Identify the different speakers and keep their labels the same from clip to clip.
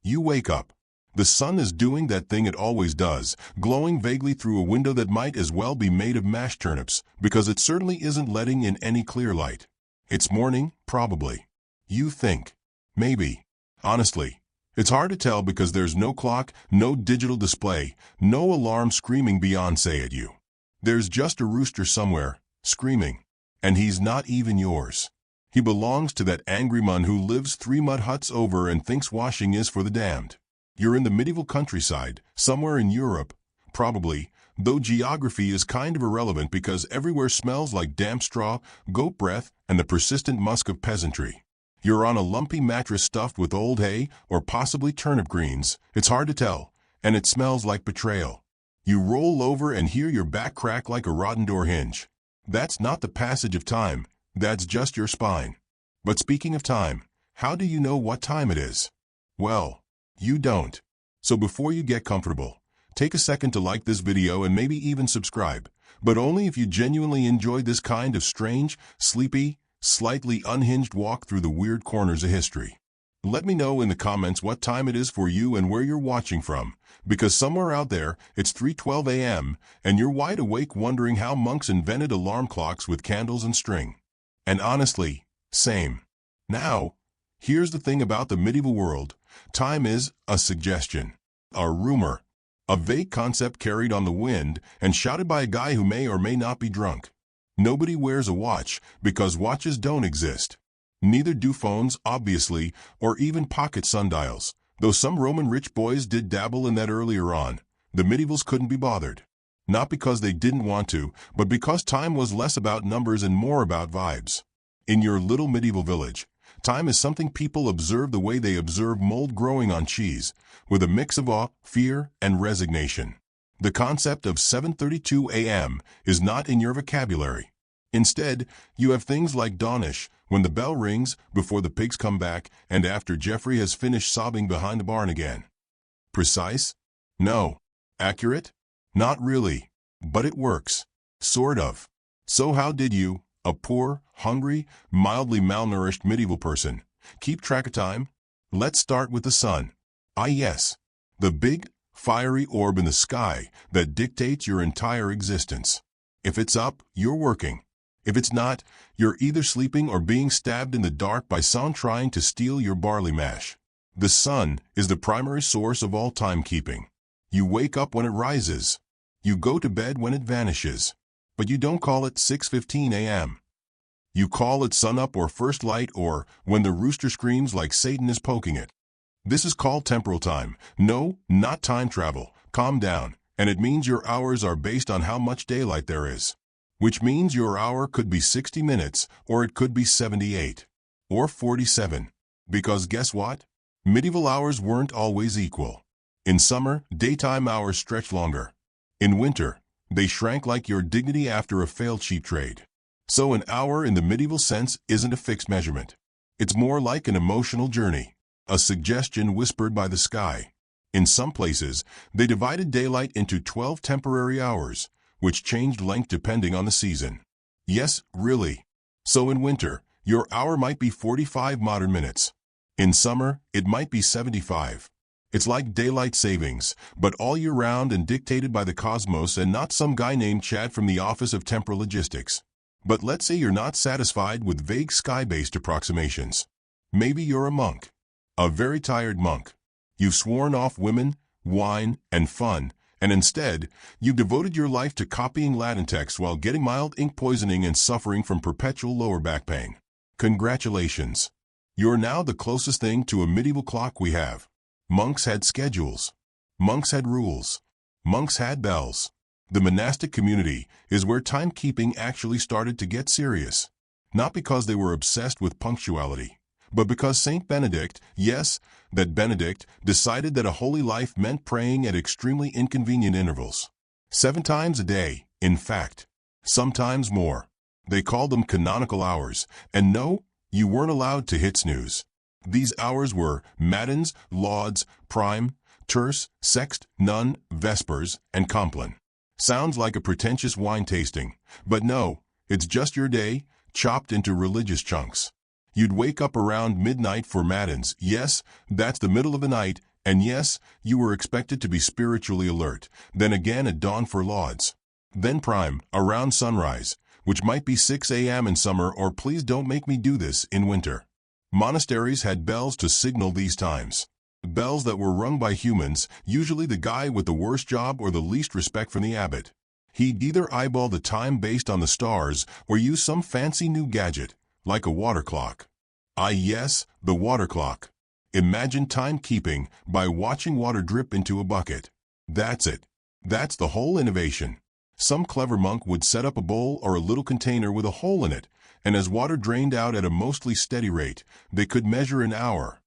Speaker 1: You wake up. The sun is doing that thing it always does, glowing vaguely through a window that might as well be made of mashed turnips, because it certainly isn't letting in any clear light. It's morning, probably. You think. Maybe. Honestly, it's hard to tell because there's no clock, no digital display, no alarm screaming Beyoncé at you. There's just a rooster somewhere, screaming. And he's not even yours. He belongs to that angry man who lives 3 mud huts over and thinks washing is for the damned. You're in the medieval countryside, somewhere in Europe, probably, though geography is kind of irrelevant because everywhere smells like damp straw, goat breath, and the persistent musk of peasantry. You're on a lumpy mattress stuffed with old hay or possibly turnip greens, it's hard to tell, and it smells like betrayal. You roll over and hear your back crack like a rotten door hinge. That's not the passage of time, that's just your spine. But speaking of time, how do you know what time it is? Well, you don't. So before you get comfortable, take a second to like this video and maybe even subscribe, but only if you genuinely enjoy this kind of strange, sleepy, slightly unhinged walk through the weird corners of history. Let me know in the comments what time it is for you and where you're watching from, because somewhere out there it's 3:12 a.m. and you're wide awake wondering how monks invented alarm clocks with candles and string. And honestly, same. Now, here's the thing about the medieval world. Time is a suggestion, a rumor, a vague concept carried on the wind and shouted by a guy who may or may not be drunk. Nobody wears a watch because watches don't exist. Neither do phones, obviously, or even pocket sundials, though some Roman rich boys did dabble in that earlier on. The medievals couldn't be bothered. Not because they didn't want to, but because time was less about numbers and more about vibes. In your little medieval village, time is something people observe the way they observe mold growing on cheese, with a mix of awe, fear, and resignation. The concept of 7:32 a.m. is not in your vocabulary. Instead, you have things like dawnish, when the bell rings, before the pigs come back, and after Jeffrey has finished sobbing behind the barn again. Precise? No. Accurate? Not really. But it works. Sort of. So how did you, a poor, hungry, mildly malnourished medieval person, keep track of time? Let's start with the sun. Ah yes. The big, fiery orb in the sky that dictates your entire existence. If it's up, you're working. If it's not, you're either sleeping or being stabbed in the dark by someone trying to steal your barley mash. The sun is the primary source of all timekeeping. You wake up when it rises. You go to bed when it vanishes. But you don't call it 6:15 a.m. You call it sunup or first light or when the rooster screams like Satan is poking it. This is called temporal time. No, not time travel. Calm down. And it means your hours are based on how much daylight there is. Which means your hour could be 60 minutes, or it could be 78. Or 47. Because guess what? Medieval hours weren't always equal. In summer, daytime hours stretched longer. In winter, they shrank like your dignity after a failed sheep trade. So an hour in the medieval sense isn't a fixed measurement. It's more like an emotional journey, a suggestion whispered by the sky. In some places, they divided daylight into 12 temporary hours, which changed length depending on the season. Yes, really. So in winter, your hour might be 45 modern minutes. In summer, it might be 75. It's like daylight savings, but all year round and dictated by the cosmos and not some guy named Chad from the Office of Temporal Logistics. But let's say you're not satisfied with vague sky-based approximations. Maybe you're a monk. A very tired monk. You've sworn off women, wine, and fun, and instead, you've devoted your life to copying Latin texts while getting mild ink poisoning and suffering from perpetual lower back pain. Congratulations. You're now the closest thing to a medieval clock we have. Monks had schedules. Monks had rules. Monks had bells. The monastic community is where timekeeping actually started to get serious. Not because they were obsessed with punctuality, but because Saint Benedict, yes, that Benedict, decided that a holy life meant praying at extremely inconvenient intervals. 7 times a day, in fact. Sometimes more. They called them canonical hours, and no, you weren't allowed to hit snooze. These hours were matins, lauds, prime, terce, sext, none, vespers, and compline. Sounds like a pretentious wine tasting, but no, it's just your day, chopped into religious chunks. You'd wake up around midnight for matins, yes, that's the middle of the night, And yes, you were expected to be spiritually alert, then again at dawn for lauds. Then prime, around sunrise, which might be 6 a.m. in summer or please don't make me do this in winter. Monasteries had bells to signal these times. Bells that were rung by humans, usually the guy with the worst job or the least respect from the abbot. He'd either eyeball the time based on the stars or use some fancy new gadget, like a water clock. Ah yes, the water clock. Imagine timekeeping by watching water drip into a bucket. That's it. That's the whole innovation. Some clever monk would set up a bowl or a little container with a hole in it, and as water drained out at a mostly steady rate, they could measure an hour.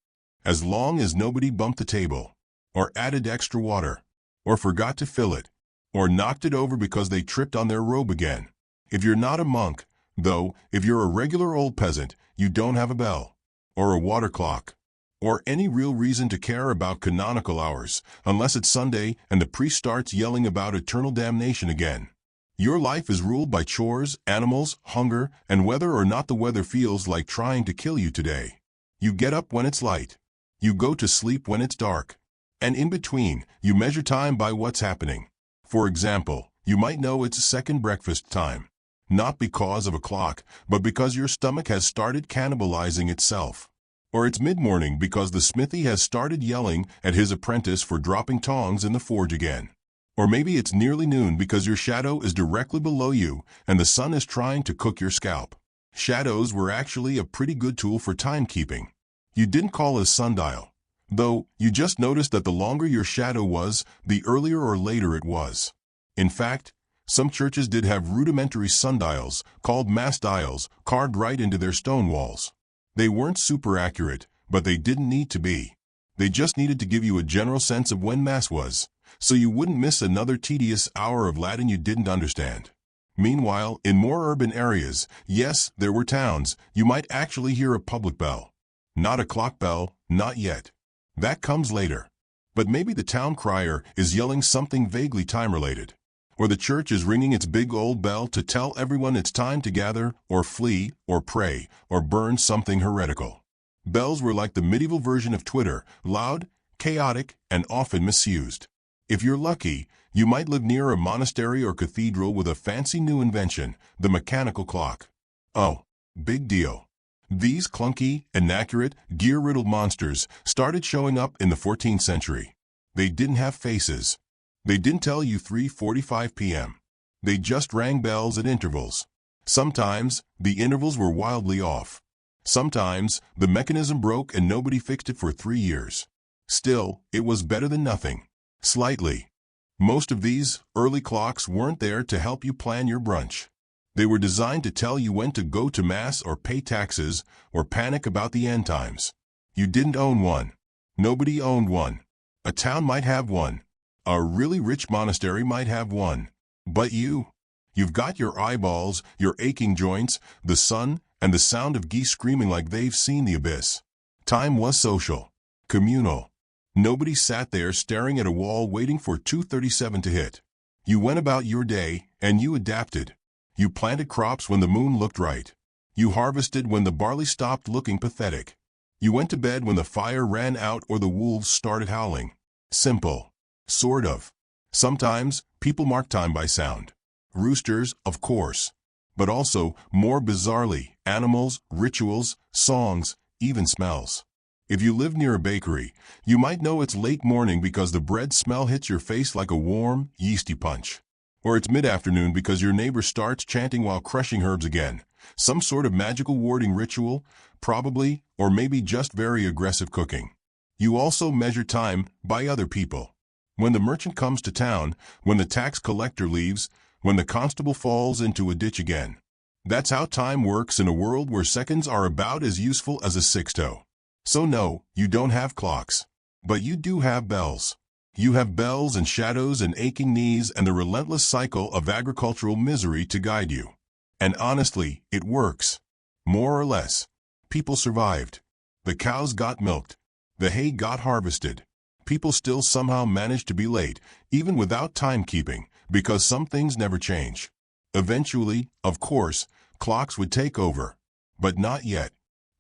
Speaker 1: As long as nobody bumped the table, or added extra water, or forgot to fill it, or knocked it over because they tripped on their robe again. If you're not a monk, though, if you're a regular old peasant, you don't have a bell, or a water clock, or any real reason to care about canonical hours, unless it's Sunday and the priest starts yelling about eternal damnation again. Your life is ruled by chores, animals, hunger, and whether or not the weather feels like trying to kill you today. You get up when it's light. You go to sleep when it's dark. And in between, you measure time by what's happening. For example, you might know it's second breakfast time. Not because of a clock, but because your stomach has started cannibalizing itself. Or it's mid-morning because the smithy has started yelling at his apprentice for dropping tongs in the forge again. Or maybe it's nearly noon because your shadow is directly below you and the sun is trying to cook your scalp. Shadows were actually a pretty good tool for timekeeping. You didn't call a sundial, though you just noticed that the longer your shadow was, the earlier or later it was. In fact, some churches did have rudimentary sundials, called mass dials, carved right into their stone walls. They weren't super accurate, but they didn't need to be. They just needed to give you a general sense of when Mass was, so you wouldn't miss another tedious hour of Latin you didn't understand. Meanwhile, in more urban areas, yes, there were towns, you might actually hear a public bell. Not a clock bell, not yet. That comes later. But maybe the town crier is yelling something vaguely time-related. Or the church is ringing its big old bell to tell everyone it's time to gather, or flee, or pray, or burn something heretical. Bells were like the medieval version of Twitter, loud, chaotic, and often misused. If you're lucky, you might live near a monastery or cathedral with a fancy new invention, the mechanical clock. Oh, big deal. These clunky, inaccurate, gear-riddled monsters started showing up in the 14th century. They didn't have faces. They didn't tell you 3:45 p.m. They just rang bells at intervals. Sometimes, the intervals were wildly off. Sometimes, the mechanism broke and nobody fixed it for 3 years. Still, it was better than nothing. Slightly. Most of these early clocks weren't there to help you plan your brunch. They were designed to tell you when to go to Mass or pay taxes or panic about the end times. You didn't own one. Nobody owned one. A town might have one. A really rich monastery might have one. But you've got your eyeballs, your aching joints, the sun, and the sound of geese screaming like they've seen the abyss. Time was social, communal. Nobody sat there staring at a wall waiting for 2:37 to hit. You went about your day, and you adapted. You planted crops when the moon looked right. You harvested when the barley stopped looking pathetic. You went to bed when the fire ran out or the wolves started howling. Simple. Sort of. Sometimes, people mark time by sound. Roosters, of course. But also, more bizarrely, animals, rituals, songs, even smells. If you live near a bakery, you might know it's late morning because the bread smell hits your face like a warm, yeasty punch. Or it's mid-afternoon because your neighbor starts chanting while crushing herbs again. Some sort of magical warding ritual, probably, or maybe just very aggressive cooking. You also measure time by other people. When the merchant comes to town, when the tax collector leaves, when the constable falls into a ditch again. That's how time works in a world where seconds are about as useful as a sexto. So no, you don't have clocks. But you do have bells. You have bells and shadows and aching knees and the relentless cycle of agricultural misery to guide you. And honestly, it works. More or less. People survived. The cows got milked. The hay got harvested. People still somehow managed to be late, even without timekeeping, because some things never change. Eventually, of course, clocks would take over. But not yet.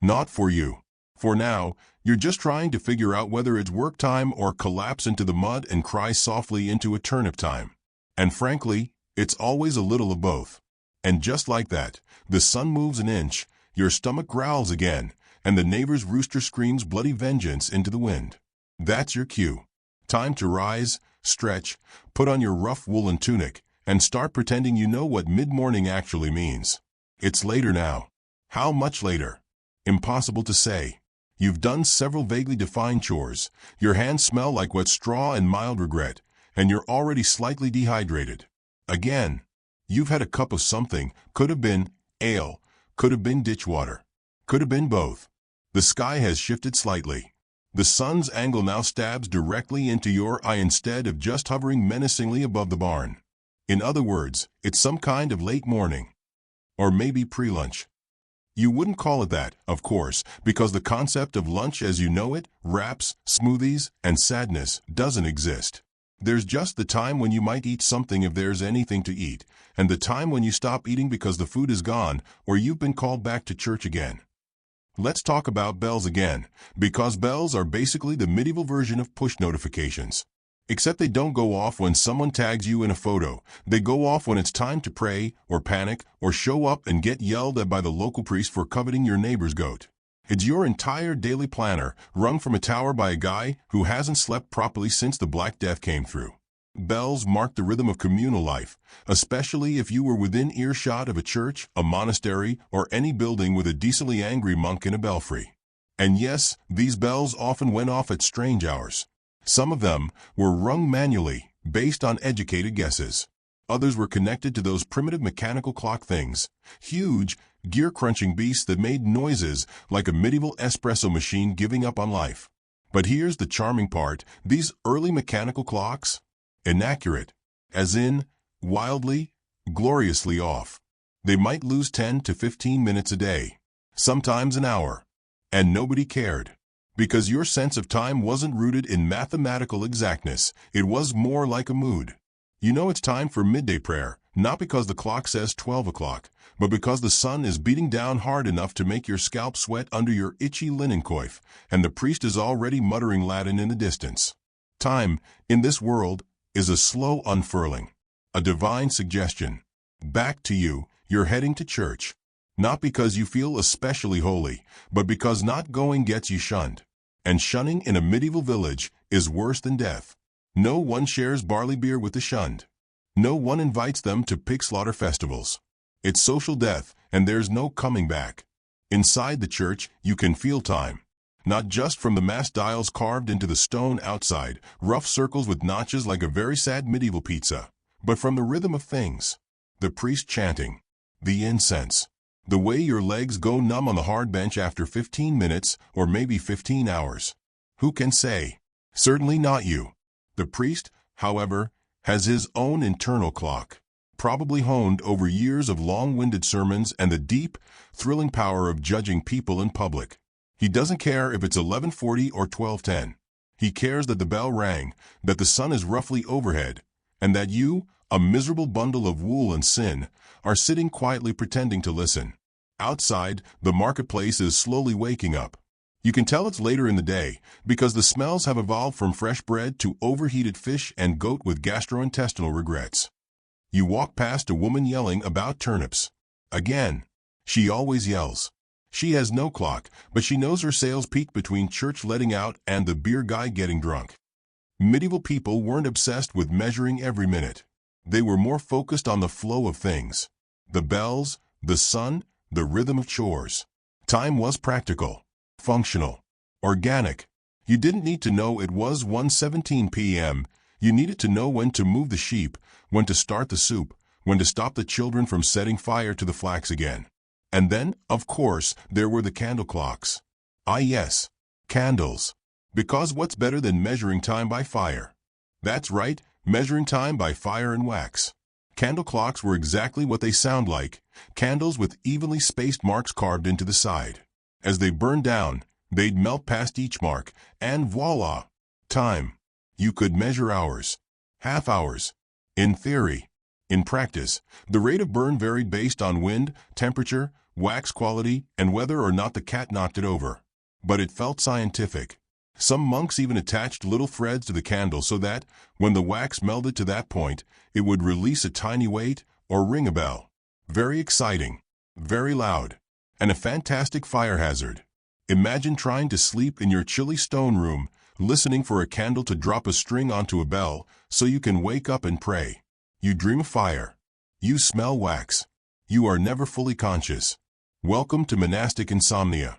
Speaker 1: Not for you. For now, You're just trying to figure out whether it's work time or collapse into the mud and cry softly into a turnip time. And frankly, it's always a little of both. And just like that, the sun moves an inch, your stomach growls again, and the neighbor's rooster screams bloody vengeance into the wind. That's your cue. Time to rise, stretch, put on your rough woolen tunic, and start pretending you know what mid-morning actually means. It's later now. How much later? Impossible to say. You've done several vaguely defined chores, your hands smell like wet straw and mild regret, and you're already slightly dehydrated. Again, you've had a cup of something, could have been ale, could have been ditch water, could have been both. The sky has shifted slightly. The sun's angle now stabs directly into your eye instead of just hovering menacingly above the barn. In other words, it's some kind of late morning. Or maybe pre-lunch. You wouldn't call it that, of course, because the concept of lunch as you know it, wraps, smoothies, and sadness, doesn't exist. There's just the time when you might eat something if there's anything to eat, and the time when you stop eating because the food is gone or you've been called back to church again. Let's talk about bells again, because bells are basically the medieval version of push notifications. Except they don't go off when someone tags you in a photo. They go off when it's time to pray, or panic, or show up and get yelled at by the local priest for coveting your neighbor's goat. It's your entire daily planner, rung from a tower by a guy who hasn't slept properly since the Black Death came through. Bells mark the rhythm of communal life, especially if you were within earshot of a church, a monastery, or any building with a decently angry monk in a belfry. And yes, these bells often went off at strange hours. Some of them were rung manually, based on educated guesses. Others were connected to those primitive mechanical clock things, huge, gear-crunching beasts that made noises like a medieval espresso machine giving up on life. But here's the charming part, these early mechanical clocks? Inaccurate, as in, wildly, gloriously off. They might lose 10 to 15 minutes a day, sometimes an hour, and nobody cared. Because your sense of time wasn't rooted in mathematical exactness, it was more like a mood. You know it's time for midday prayer, not because the clock says 12 o'clock, but because the sun is beating down hard enough to make your scalp sweat under your itchy linen coif, and the priest is already muttering Latin in the distance. Time, in this world, is a slow unfurling, a divine suggestion. Back to you, you're heading to church. Not because you feel especially holy, but because not going gets you shunned. And shunning in a medieval village is worse than death. No one shares barley beer with the shunned. No one invites them to pig slaughter festivals. It's social death, and there's no coming back. Inside the church, you can feel time. Not just from the mass dials carved into the stone outside, rough circles with notches like a very sad medieval pizza, but from the rhythm of things. The priest chanting. The incense. The way your legs go numb on the hard bench after 15 minutes or maybe 15 hours. Who can say? Certainly not you. The priest, however, has his own internal clock, probably honed over years of long-winded sermons and the deep, thrilling power of judging people in public. He doesn't care if it's 11:40 or 12:10. He cares that the bell rang, that the sun is roughly overhead, and that you, a miserable bundle of wool and sin, are sitting quietly pretending to listen. Outside, the marketplace is slowly waking up. You can tell it's later in the day because the smells have evolved from fresh bread to overheated fish and goat with gastrointestinal regrets. You walk past a woman yelling about turnips. Again. She always yells. She has no clock, but she knows her sales peak between church letting out and the beer guy getting drunk. Medieval people weren't obsessed with measuring every minute. They were more focused on the flow of things. The bells, the sun, the rhythm of chores. Time was practical, functional, organic. You didn't need to know it was 1:17 p.m. You needed to know when to move the sheep, when to start the soup, when to stop the children from setting fire to the flax again. And then, of course, there were the candle clocks. Ah yes, candles. Because what's better than measuring time by fire? That's right, measuring time by fire and wax. Candle clocks were exactly what they sound like, candles with evenly spaced marks carved into the side. As they burned down, they'd melt past each mark, and voila! Time. You could measure hours. Half hours. In theory. In practice, the rate of burn varied based on wind, temperature, wax quality, and whether or not the cat knocked it over. But it felt scientific. Some monks even attached little threads to the candle so that, when the wax melted to that point, it would release a tiny weight or ring a bell. Very exciting, very loud, and a fantastic fire hazard. Imagine trying to sleep in your chilly stone room, listening for a candle to drop a string onto a bell so you can wake up and pray. You dream of fire. You smell wax. You are never fully conscious. Welcome to monastic insomnia.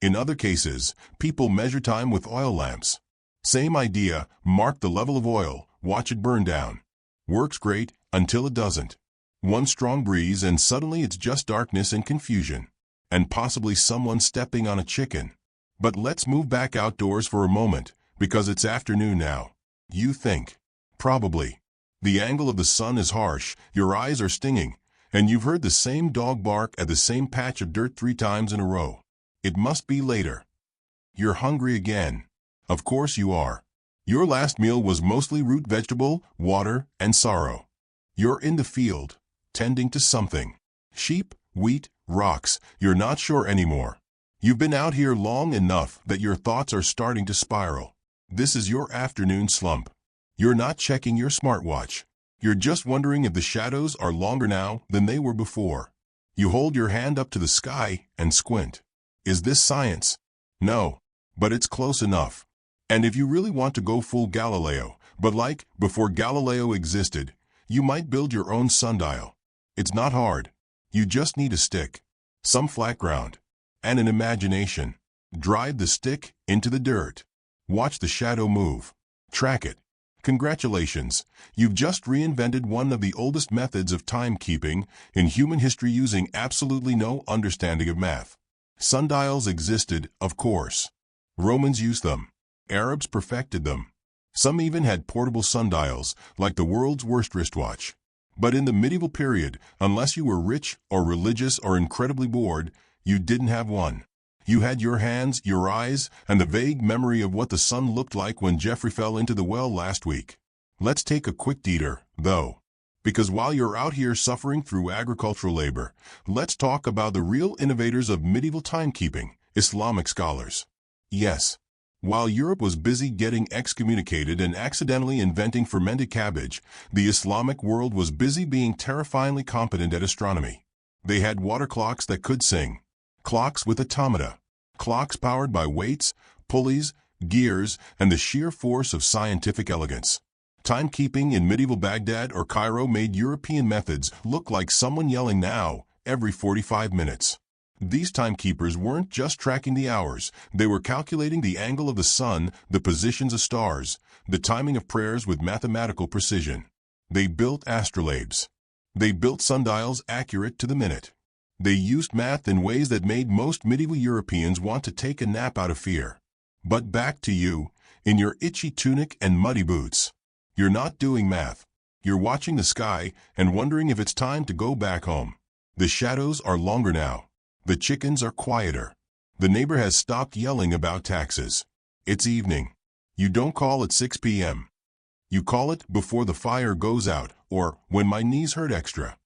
Speaker 1: In other cases, people measure time with oil lamps. Same idea, mark the level of oil, watch it burn down. Works great until it doesn't. One strong breeze and suddenly it's just darkness and confusion. And possibly someone stepping on a chicken. But let's move back outdoors for a moment, because it's afternoon now. You think. Probably. The angle of the sun is harsh, your eyes are stinging, and you've heard the same dog bark at the same patch of dirt 3 times in a row. It must be later. You're hungry again. Of course you are. Your last meal was mostly root vegetable, water, and sorrow. You're in the field, tending to something. Sheep, wheat, rocks, you're not sure anymore. You've been out here long enough that your thoughts are starting to spiral. This is your afternoon slump. You're not checking your smartwatch. You're just wondering if the shadows are longer now than they were before. You hold your hand up to the sky and squint. Is this science? No, but it's close enough. And if you really want to go full Galileo, but like before Galileo existed, you might build your own sundial. It's not hard. You just need a stick, some flat ground, and an imagination. Drive the stick into the dirt. Watch the shadow move. Track it. Congratulations, you've just reinvented one of the oldest methods of timekeeping in human history using absolutely no understanding of math. Sundials existed, of course. Romans used them. Arabs perfected them. Some even had portable sundials, like the world's worst wristwatch. But in the medieval period, unless you were rich or religious or incredibly bored, you didn't have one. You had your hands, your eyes, and the vague memory of what the sun looked like when Jeffrey fell into the well last week. Let's take a quick detour, though. Because while you're out here suffering through agricultural labor, let's talk about the real innovators of medieval timekeeping, Islamic scholars. Yes. While Europe was busy getting excommunicated and accidentally inventing fermented cabbage, the Islamic world was busy being terrifyingly competent at astronomy. They had water clocks that could sing, clocks with automata, clocks powered by weights, pulleys, gears, and the sheer force of scientific elegance. Timekeeping in medieval Baghdad or Cairo made European methods look like someone yelling now every 45 minutes. These timekeepers weren't just tracking the hours, they were calculating the angle of the sun, the positions of stars, the timing of prayers with mathematical precision. They built astrolabes. They built sundials accurate to the minute. They used math in ways that made most medieval Europeans want to take a nap out of fear. But back to you, in your itchy tunic and muddy boots. You're not doing math. You're watching the sky and wondering if it's time to go back home. The shadows are longer now. The chickens are quieter. The neighbor has stopped yelling about taxes. It's evening. You don't call at 6 p.m. You call it before the fire goes out or when my knees hurt extra.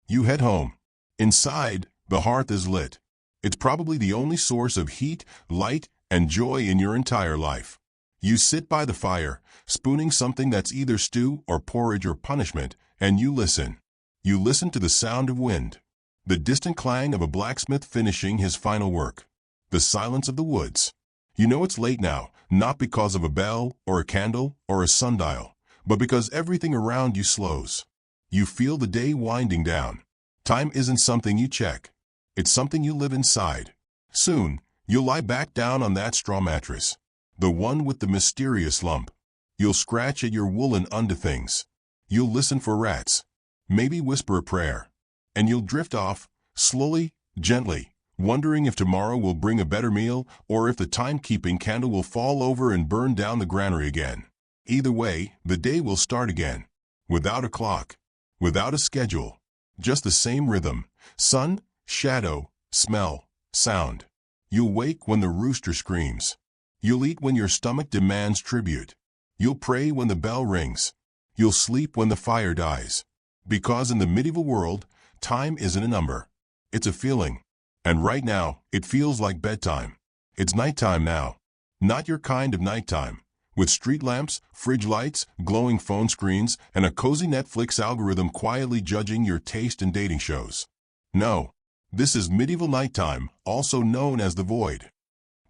Speaker 1: You head home. Inside, the hearth is lit. It's probably the only source of heat, light, and joy in your entire life. You sit by the fire, spooning something that's either stew or porridge or punishment, and you listen. You listen to the sound of wind, the distant clang of a blacksmith finishing his final work, the silence of the woods. You know it's late now, not because of a bell or a candle or a sundial, but because everything around you slows. You feel the day winding down. Time isn't something you check. It's something you live inside. Soon, you'll lie back down on that straw mattress, the one with the mysterious lump. You'll scratch at your woolen underthings. You'll listen for rats, maybe whisper a prayer, and you'll drift off, slowly, gently, wondering if tomorrow will bring a better meal or if the timekeeping candle will fall over and burn down the granary again. Either way, the day will start again, without a clock, without a schedule, just the same rhythm, sun, shadow, smell, sound. You'll wake when the rooster screams. You'll eat when your stomach demands tribute. You'll pray when the bell rings. You'll sleep when the fire dies. Because in the medieval world, time isn't a number. It's a feeling. And right now, it feels like bedtime. It's nighttime now. Not your kind of nighttime, with street lamps, fridge lights, glowing phone screens, and a cozy Netflix algorithm quietly judging your taste in dating shows. No. This is medieval nighttime, also known as the void.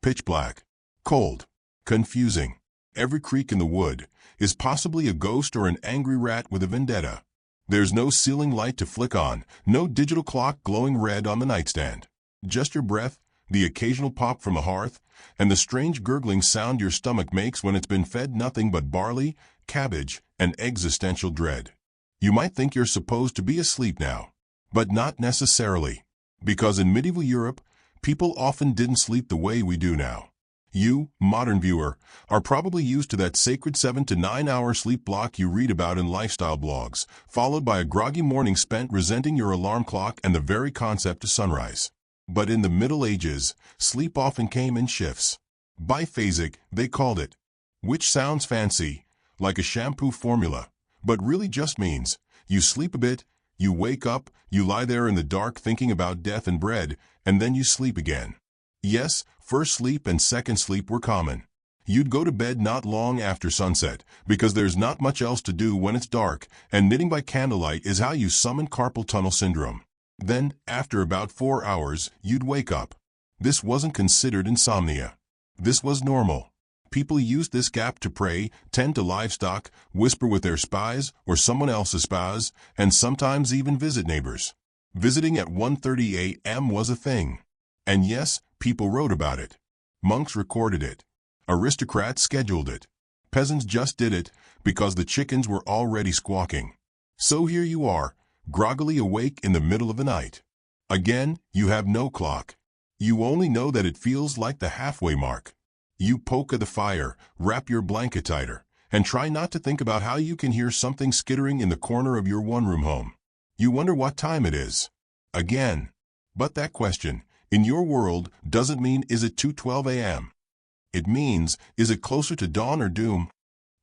Speaker 1: Pitch black. Cold. Confusing. Every creak in the wood is possibly a ghost or an angry rat with a vendetta. There's no ceiling light to flick on, no digital clock glowing red on the nightstand. Just your breath, the occasional pop from a hearth, and the strange gurgling sound your stomach makes when it's been fed nothing but barley, cabbage, and existential dread. You might think you're supposed to be asleep now, but not necessarily, because in medieval Europe, people often didn't sleep the way we do now. You, modern viewer, are probably used to that sacred 7 to 9 hour sleep block you read about in lifestyle blogs, followed by a groggy morning spent resenting your alarm clock and the very concept of sunrise. But in the Middle Ages, sleep often came in shifts. Biphasic, they called it, which sounds fancy, like a shampoo formula, but really just means you sleep a bit, you wake up, you lie there in the dark thinking about death and bread, and then you sleep again. Yes, first sleep and second sleep were common. You'd go to bed not long after sunset, because there's not much else to do when it's dark, and knitting by candlelight is how you summon carpal tunnel syndrome. Then, after about 4 hours, you'd wake up. This wasn't considered insomnia. This was normal. People used this gap to pray, tend to livestock, whisper with their spies or someone else's spies, and sometimes even visit neighbors. Visiting at 1:30 a.m. was a thing. And yes, people wrote about it. Monks recorded it. Aristocrats scheduled it. Peasants just did it because the chickens were already squawking. So here you are, groggily awake in the middle of the night. Again, you have no clock. You only know that it feels like the halfway mark. You poke at the fire, wrap your blanket tighter, and try not to think about how you can hear something skittering in the corner of your one-room home. You wonder what time it is. Again. But that question, in your world, doesn't mean is it 2:12 a.m. It means, is it closer to dawn or doom?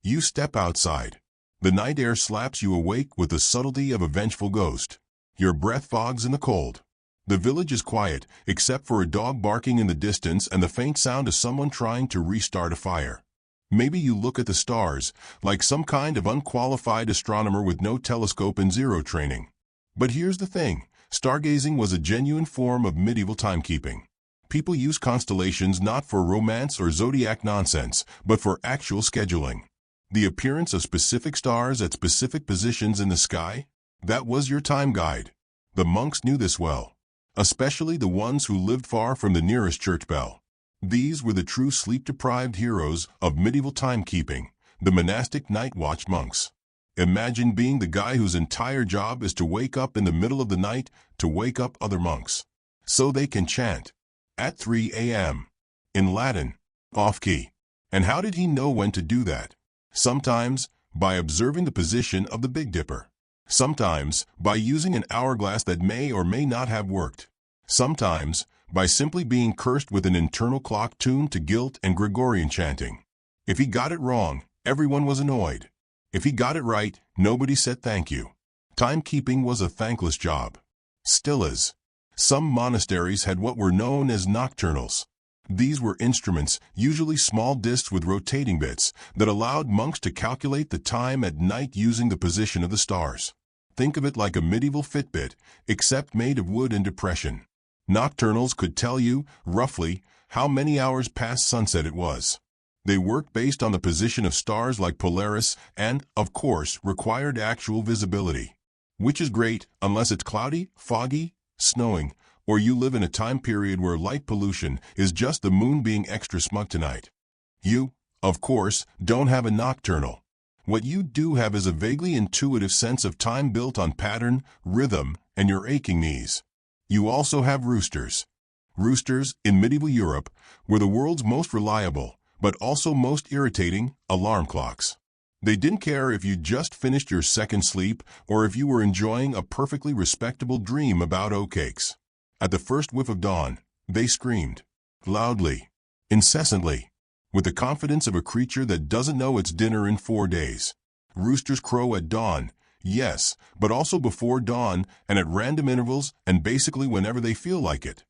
Speaker 1: You step outside. The night air slaps you awake with the subtlety of a vengeful ghost. Your breath fogs in the cold. The village is quiet, except for a dog barking in the distance and the faint sound of someone trying to restart a fire. Maybe you look at the stars, like some kind of unqualified astronomer with no telescope and zero training. But here's the thing, stargazing was a genuine form of medieval timekeeping. People used constellations not for romance or zodiac nonsense, but for actual scheduling. The appearance of specific stars at specific positions in the sky? That was your time guide. The monks knew this well, especially the ones who lived far from the nearest church bell. These were the true sleep-deprived heroes of medieval timekeeping, the monastic night watch monks. Imagine being the guy whose entire job is to wake up in the middle of the night to wake up other monks, so they can chant at 3 a.m. in Latin, off-key. And how did he know when to do that? Sometimes by observing the position of the Big Dipper. Sometimes by using an hourglass that may or may not have worked. Sometimes by simply being cursed with an internal clock tuned to guilt and Gregorian chanting. If he got it wrong, everyone was annoyed. If he got it right, nobody said thank you. Timekeeping was a thankless job. Still is. Some monasteries had what were known as nocturnals. These were instruments, usually small discs with rotating bits, that allowed monks to calculate the time at night using the position of the stars. Think of it like a medieval Fitbit, except made of wood and depression. Nocturnals could tell you, roughly, how many hours past sunset it was. They worked based on the position of stars like Polaris and, of course, required actual visibility. Which is great, unless it's cloudy, foggy, snowing, or you live in a time period where light pollution is just the moon being extra smug tonight. You, of course, don't have a nocturnal. What you do have is a vaguely intuitive sense of time built on pattern, rhythm, and your aching knees. You also have roosters. Roosters, in medieval Europe, were the world's most reliable, but also most irritating, alarm clocks. They didn't care if you just finished your second sleep or if you were enjoying a perfectly respectable dream about oatcakes. At the first whiff of dawn, they screamed. Loudly. Incessantly. With the confidence of a creature that doesn't know its dinner in 4 days. Roosters crow at dawn, yes, but also before dawn and at random intervals and basically whenever they feel like it.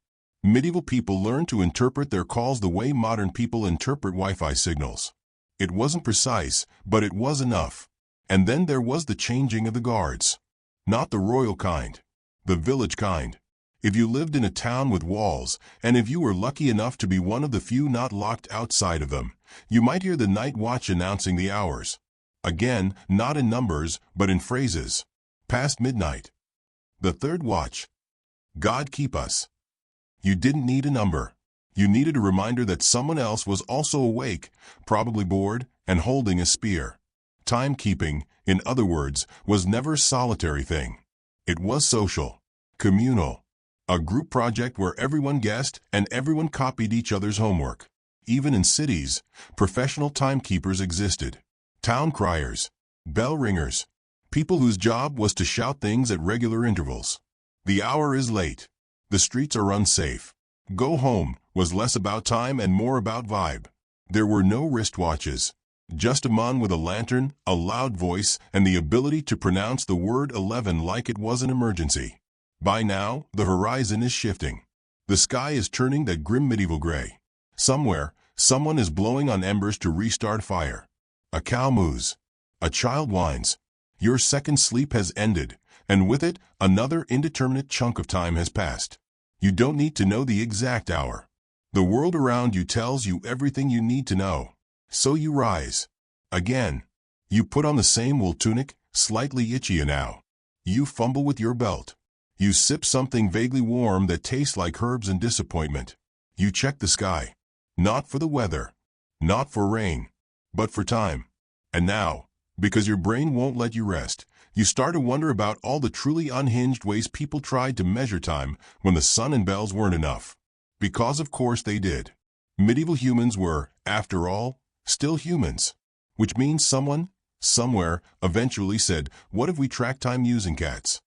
Speaker 1: Medieval people learned to interpret their calls the way modern people interpret Wi-Fi signals. It wasn't precise, but it was enough. And then there was the changing of the guards. Not the royal kind, the village kind. If you lived in a town with walls, and if you were lucky enough to be one of the few not locked outside of them, you might hear the night watch announcing the hours. Again, not in numbers, but in phrases. Past midnight. The third watch. God keep us. You didn't need a number. You needed a reminder that someone else was also awake, probably bored, and holding a spear. Timekeeping, in other words, was never a solitary thing. It was social, communal, a group project where everyone guessed and everyone copied each other's homework. Even in cities, professional timekeepers existed. Town criers, bell ringers, people whose job was to shout things at regular intervals. The hour is late. The streets are unsafe. Go home was less about time and more about vibe. There were no wristwatches. Just a man with a lantern, a loud voice, and the ability to pronounce the word 11 like it was an emergency. By now, the horizon is shifting. The sky is turning that grim medieval gray. Somewhere, someone is blowing on embers to restart fire. A cow moos. A child whines. Your second sleep has ended, and with it, another indeterminate chunk of time has passed. You don't need to know the exact hour. The world around you tells you everything you need to know. So you rise. Again. You put on the same wool tunic, slightly itchy now. You fumble with your belt. You sip something vaguely warm that tastes like herbs and disappointment. You check the sky. Not for the weather. Not for rain. But for time. And now, because your brain won't let you rest, you start to wonder about all the truly unhinged ways people tried to measure time when the sun and bells weren't enough. Because of course they did. Medieval humans were, after all, still humans. Which means someone, somewhere, eventually said, what if we track time using cats?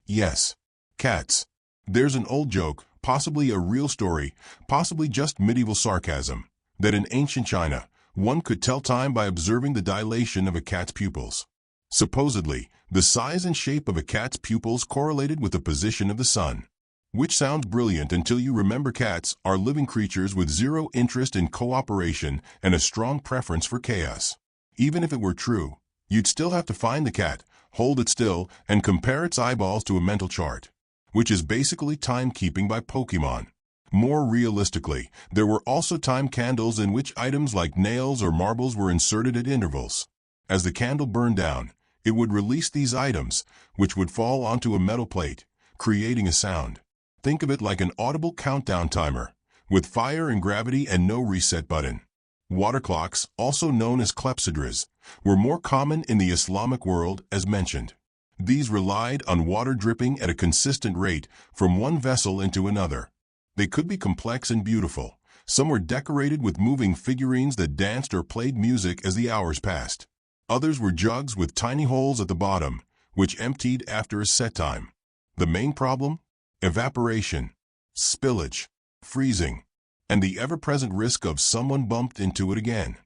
Speaker 1: Yes, cats. There's an old joke, possibly a real story, possibly just medieval sarcasm, that in ancient China, one could tell time by observing the dilation of a cat's pupils. Supposedly, the size and shape of a cat's pupils correlated with the position of the sun. Which sounds brilliant until you remember cats are living creatures with zero interest in cooperation and a strong preference for chaos. Even if it were true, you'd still have to find the cat, hold it still, and compare its eyeballs to a mental chart, which is basically timekeeping by Pokemon. More realistically, there were also time candles in which items like nails or marbles were inserted at intervals. As the candle burned down, it would release these items, which would fall onto a metal plate, creating a sound. Think of it like an audible countdown timer, with fire and gravity and no reset button. Water clocks, also known as clepsydras, were more common in the Islamic world as mentioned. These relied on water dripping at a consistent rate from one vessel into another. They could be complex and beautiful. Some were decorated with moving figurines that danced or played music as the hours passed. Others were jugs with tiny holes at the bottom, which emptied after a set time. The main problem? Evaporation, spillage, freezing, and the ever-present risk of someone bumped into it again.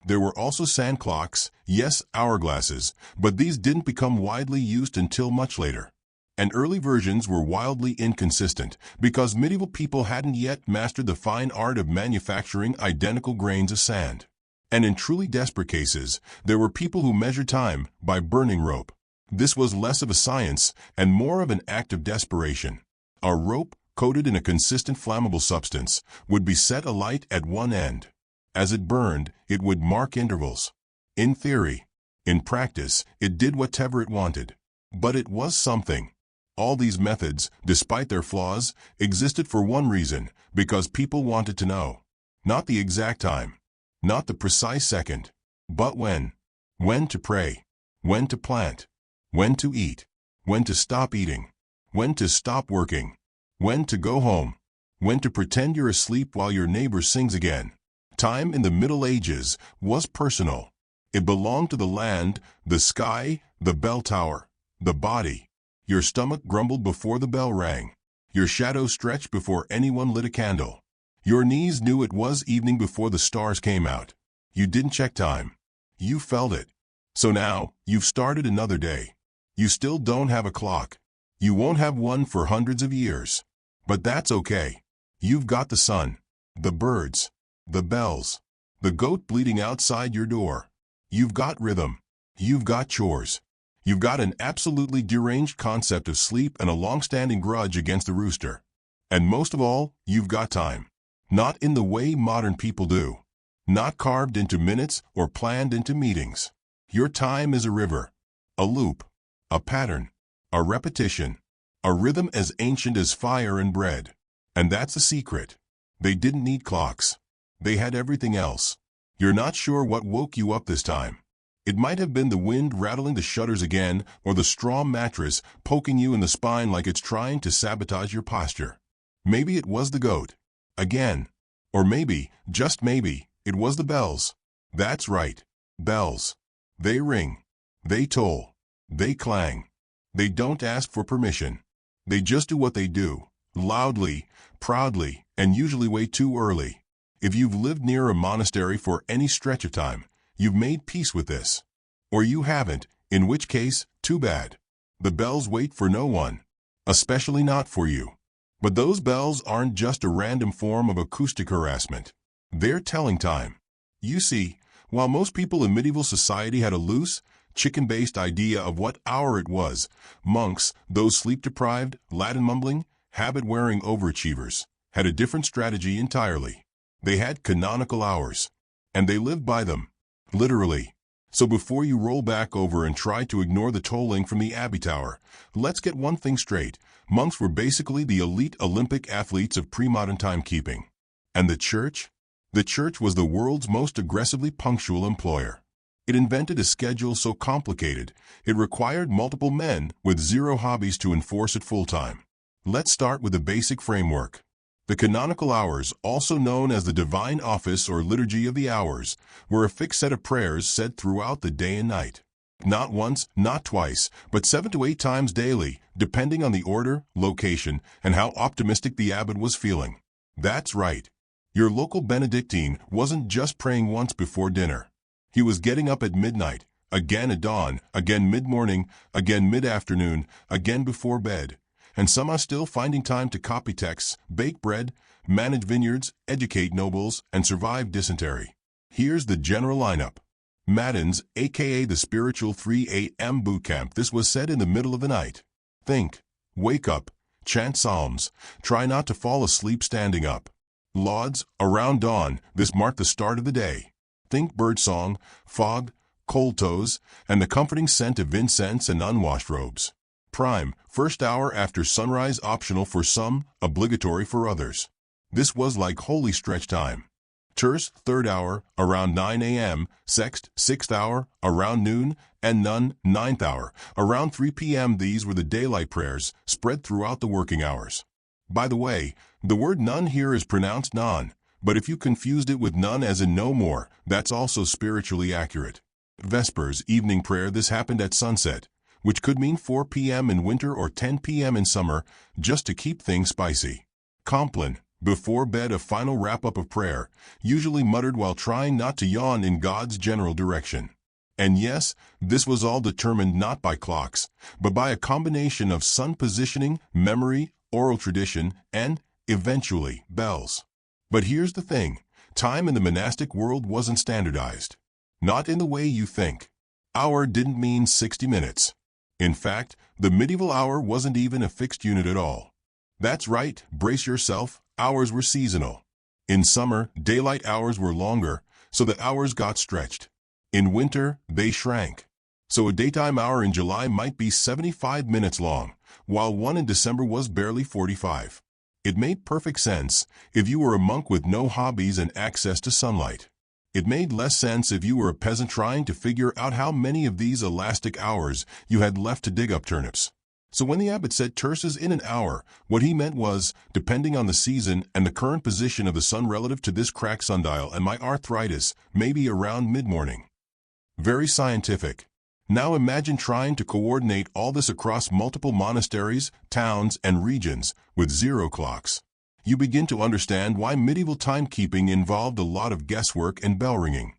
Speaker 1: There were also sand clocks, yes, hourglasses, but these didn't become widely used until much later. And early versions were wildly inconsistent because medieval people hadn't yet mastered the fine art of manufacturing identical grains of sand. And in truly desperate cases, there were people who measured time by burning rope. This was less of a science and more of an act of desperation. A rope, coated in a consistent flammable substance, would be set alight at one end. As it burned, it would mark intervals. In theory. In practice, it did whatever it wanted. But it was something. All these methods, despite their flaws, existed for one reason, because people wanted to know. Not the exact time. Not the precise second. But when. When to pray. When to plant. When to eat. When to stop eating. When to stop working. When to go home. When to pretend you're asleep while your neighbor sings again. Time in the Middle Ages was personal. It belonged to the land, the sky, the bell tower, the body. Your stomach grumbled before the bell rang. Your shadow stretched before anyone lit a candle. Your knees knew it was evening before the stars came out. You didn't check time. You felt it. So now, you've started another day. You still don't have a clock. You won't have one for hundreds of years. But that's okay. You've got the sun, the birds, the bells, the goat bleating outside your door. You've got rhythm. You've got chores. You've got an absolutely deranged concept of sleep and a long-standing grudge against the rooster. And most of all, you've got time. Not in the way modern people do. Not carved into minutes or planned into meetings. Your time is a river, a loop, a pattern, a repetition, a rhythm as ancient as fire and bread. And that's the secret. They didn't need clocks. They had everything else. You're not sure what woke you up this time. It might have been the wind rattling the shutters again, or the straw mattress poking you in the spine like it's trying to sabotage your posture. Maybe it was the goat. Again. Or maybe, just maybe, it was the bells. That's right. Bells. They ring. They toll. They clang. They don't ask for permission. They just do what they do, loudly, proudly, and usually way too early. If you've lived near a monastery for any stretch of time, you've made peace with this. Or you haven't, in which case, too bad. The bells wait for no one. Especially not for you. But those bells aren't just a random form of acoustic harassment. They're telling time. You see, while most people in medieval society had a loose, chicken-based idea of what hour it was, monks, those sleep-deprived, Latin-mumbling, habit-wearing overachievers, had a different strategy entirely. They had canonical hours. And they lived by them. Literally. So before you roll back over and try to ignore the tolling from the Abbey Tower, let's get one thing straight. Monks were basically the elite Olympic athletes of pre-modern timekeeping. And the church? The church was the world's most aggressively punctual employer. It invented a schedule so complicated, it required multiple men with zero hobbies to enforce it full-time. Let's start with the basic framework. The canonical hours, also known as the divine office or liturgy of the hours, were a fixed set of prayers said throughout the day and night. Not once, not twice, but 7 to 8 times daily, depending on the order, location, and how optimistic the abbot was feeling. That's right. Your local Benedictine wasn't just praying once before dinner. He was getting up at midnight, again at dawn, again mid-morning, again mid-afternoon, again before bed, and somehow still finding time to copy texts, bake bread, manage vineyards, educate nobles, and survive dysentery. Here's the general lineup. Matins, aka the spiritual 3 a.m. boot camp. This was said in the middle of the night. Think, wake up, chant psalms, try not to fall asleep standing up. Lauds, around dawn, this marked the start of the day. Think birdsong, fog, cold toes, and the comforting scent of incense and unwashed robes. Prime, first hour after sunrise, optional for some, obligatory for others. This was like holy stretch time. Terce, third hour, around 9 a.m., sext, sixth hour, around noon, and none, ninth hour, around 3 p.m. These were the daylight prayers, spread throughout the working hours. By the way, the word none here is pronounced non, but if you confused it with none as in no more, that's also spiritually accurate. Vespers, evening prayer. This happened at sunset, which could mean 4 p.m. in winter or 10 p.m. in summer, just to keep things spicy. Compline, before bed, a final wrap-up of prayer, usually muttered while trying not to yawn in God's general direction. And yes, this was all determined not by clocks, but by a combination of sun positioning, memory, oral tradition, and, eventually, bells. But here's the thing, time in the monastic world wasn't standardized. Not in the way you think. Hour didn't mean 60 minutes. In fact, the medieval hour wasn't even a fixed unit at all. That's right, brace yourself, hours were seasonal. In summer, daylight hours were longer, so the hours got stretched. In winter, they shrank. So a daytime hour in July might be 75 minutes long, while one in December was barely 45. It made perfect sense if you were a monk with no hobbies and access to sunlight. It made less sense if you were a peasant trying to figure out how many of these elastic hours you had left to dig up turnips. So when the abbot said terces in an hour, what he meant was, depending on the season and the current position of the sun relative to this cracked sundial and my arthritis, maybe around mid-morning. Very scientific. Now imagine trying to coordinate all this across multiple monasteries, towns, and regions with zero clocks. You begin to understand why medieval timekeeping involved a lot of guesswork and bell ringing.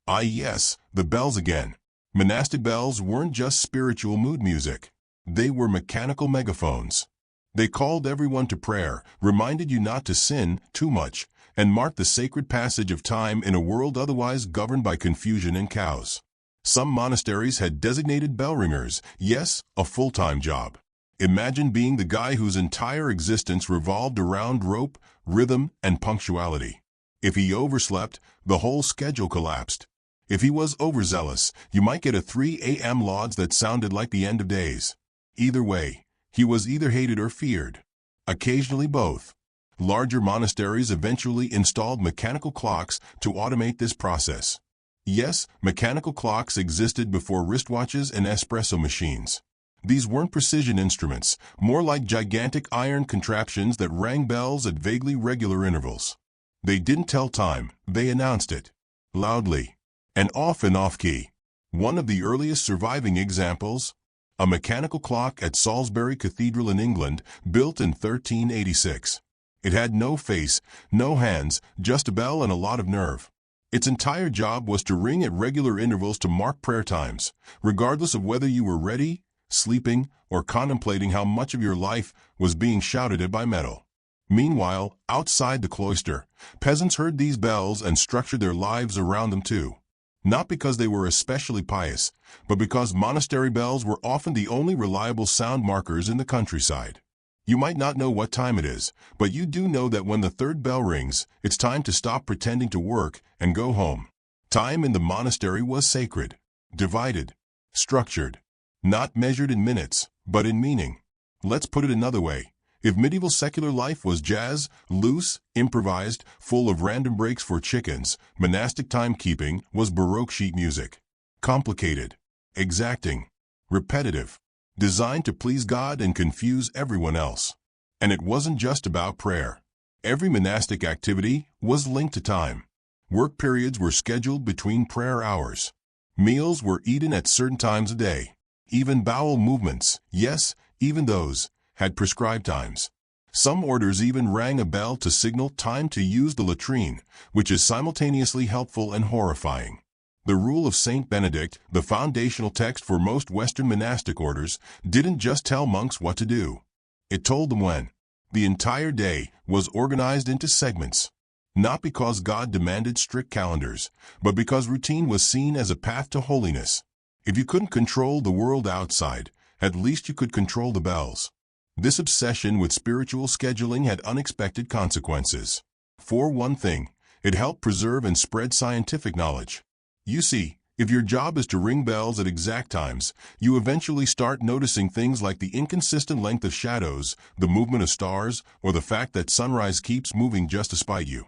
Speaker 1: Ah yes, the bells again. Monastic bells weren't just spiritual mood music. They were mechanical megaphones. They called everyone to prayer, reminded you not to sin too much, and marked the sacred passage of time in a world otherwise governed by confusion and chaos. Some monasteries had designated bell ringers, yes, a full-time job. Imagine being the guy whose entire existence revolved around rope, rhythm, and punctuality. If he overslept, the whole schedule collapsed. If he was overzealous, you might get a 3 a.m. lauds that sounded like the end of days. Either way, he was either hated or feared. Occasionally both. Larger monasteries eventually installed mechanical clocks to automate this process. Yes, mechanical clocks existed before wristwatches and espresso machines. These weren't precision instruments, more like gigantic iron contraptions that rang bells at vaguely regular intervals. They didn't tell time, they announced it. Loudly. And off-key. One of the earliest surviving examples? A mechanical clock at Salisbury Cathedral in England, built in 1386. It had no face, no hands, just a bell and a lot of nerve. Its entire job was to ring at regular intervals to mark prayer times, regardless of whether you were ready, sleeping, or contemplating how much of your life was being shouted at by metal. Meanwhile, outside the cloister, peasants heard these bells and structured their lives around them too. Not because they were especially pious, but because monastery bells were often the only reliable sound markers in the countryside. You might not know what time it is, but you do know that when the third bell rings, it's time to stop pretending to work and go home. Time in the monastery was sacred, divided, structured, not measured in minutes, but in meaning. Let's put it another way. If medieval secular life was jazz, loose, improvised, full of random breaks for chickens, monastic timekeeping was Baroque sheet music. Complicated, exacting, repetitive, designed to please God and confuse everyone else. And it wasn't just about prayer. Every monastic activity was linked to time. Work periods were scheduled between prayer hours. Meals were eaten at certain times a day. Even bowel movements, yes, even those, had prescribed times. Some orders even rang a bell to signal time to use the latrine, which is simultaneously helpful and horrifying. The Rule of St. Benedict, the foundational text for most Western monastic orders, didn't just tell monks what to do. It told them when. The entire day was organized into segments. Not because God demanded strict calendars, but because routine was seen as a path to holiness. If you couldn't control the world outside, at least you could control the bells. This obsession with spiritual scheduling had unexpected consequences. For one thing, it helped preserve and spread scientific knowledge. You see, if your job is to ring bells at exact times, you eventually start noticing things like the inconsistent length of shadows, the movement of stars, or the fact that sunrise keeps moving just to spite you.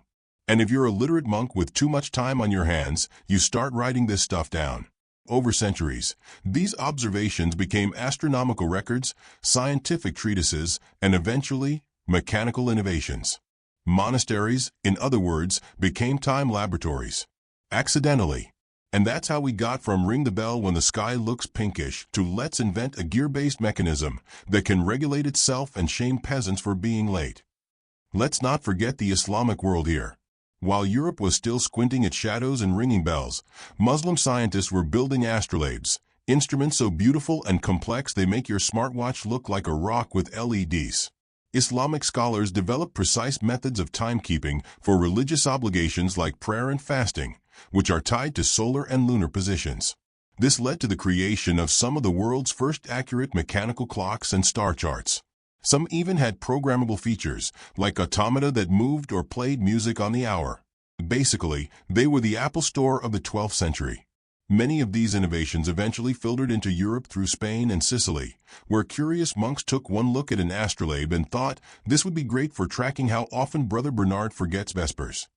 Speaker 1: And if you're a literate monk with too much time on your hands, you start writing this stuff down. Over centuries, these observations became astronomical records, scientific treatises, and eventually, mechanical innovations. Monasteries, in other words, became time laboratories. Accidentally. And that's how we got from ring the bell when the sky looks pinkish to let's invent a gear-based mechanism that can regulate itself and shame peasants for being late. Let's not forget the Islamic world here. While Europe was still squinting at shadows and ringing bells, Muslim scientists were building astrolabes, instruments so beautiful and complex they make your smartwatch look like a rock with LEDs. Islamic scholars developed precise methods of timekeeping for religious obligations like prayer and fasting, which are tied to solar and lunar positions. This led to the creation of some of the world's first accurate mechanical clocks and star charts. Some even had programmable features, like automata that moved or played music on the hour. Basically, they were the Apple Store of the 12th century. Many of these innovations eventually filtered into Europe through Spain and Sicily, where curious monks took one look at an astrolabe and thought this would be great for tracking how often Brother Bernard forgets Vespers.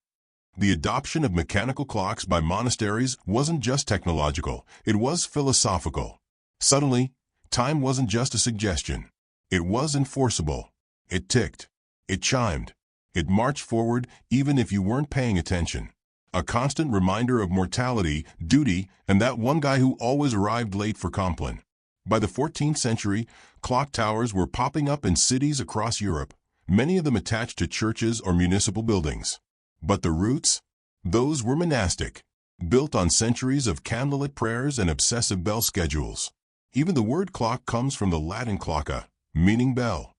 Speaker 1: The adoption of mechanical clocks by monasteries wasn't just technological, it was philosophical. Suddenly, time wasn't just a suggestion. It was enforceable. It ticked. It chimed. It marched forward even if you weren't paying attention. A constant reminder of mortality, duty, and that one guy who always arrived late for Compline. By the 14th century, clock towers were popping up in cities across Europe, many of them attached to churches or municipal buildings. But the roots? Those were monastic, built on centuries of candlelit prayers and obsessive bell schedules. Even the word clock comes from the Latin clocca, meaning bell.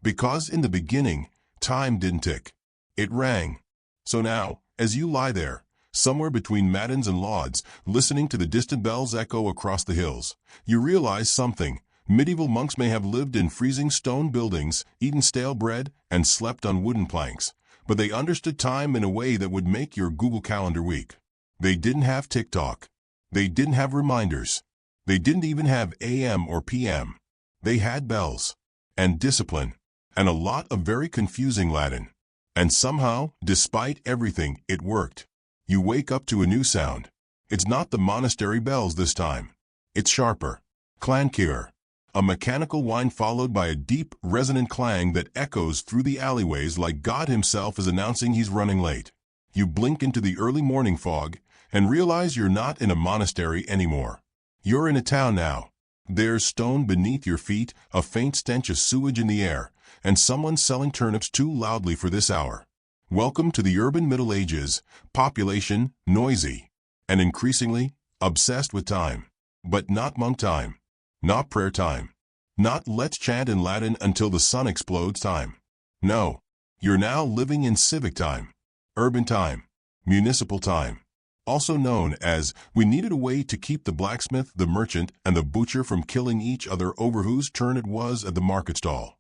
Speaker 1: Because in the beginning, time didn't tick. It rang. So now, as you lie there, somewhere between matins and lauds, listening to the distant bells echo across the hills, you realize something. Medieval monks may have lived in freezing stone buildings, eaten stale bread, and slept on wooden planks, but they understood time in a way that would make your Google Calendar weak. They didn't have TikTok. They didn't have reminders. They didn't even have AM or PM. They had bells, and discipline, and a lot of very confusing Latin. And somehow, despite everything, it worked. You wake up to a new sound. It's not the monastery bells this time. It's sharper. Clankier. A mechanical whine followed by a deep, resonant clang that echoes through the alleyways like God himself is announcing he's running late. You blink into the early morning fog and realize you're not in a monastery anymore. You're in a town now. There's stone beneath your feet, a faint stench of sewage in the air, and someone selling turnips too loudly for this hour. Welcome to the urban Middle Ages, population noisy, and increasingly obsessed with time. But not monk time. Not prayer time. Not let's chant in Latin until the sun explodes time. No, you're now living in civic time, urban time, municipal time. Also known as, we needed a way to keep the blacksmith, the merchant, and the butcher from killing each other over whose turn it was at the market stall.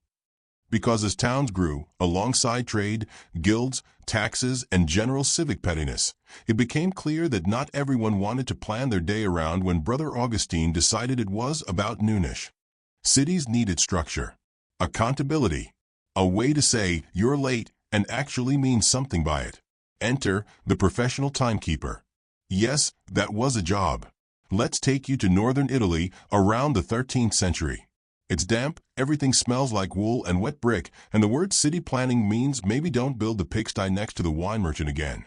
Speaker 1: Because as towns grew, alongside trade, guilds, taxes, and general civic pettiness, it became clear that not everyone wanted to plan their day around when Brother Augustine decided it was about noonish. Cities needed structure, accountability, a way to say you're late and actually mean something by it. Enter the professional timekeeper. Yes, that was a job. Let's take you to northern Italy around the 13th century. It's damp, everything smells like wool and wet brick, and the word city planning means maybe don't build the pigsty next to the wine merchant again.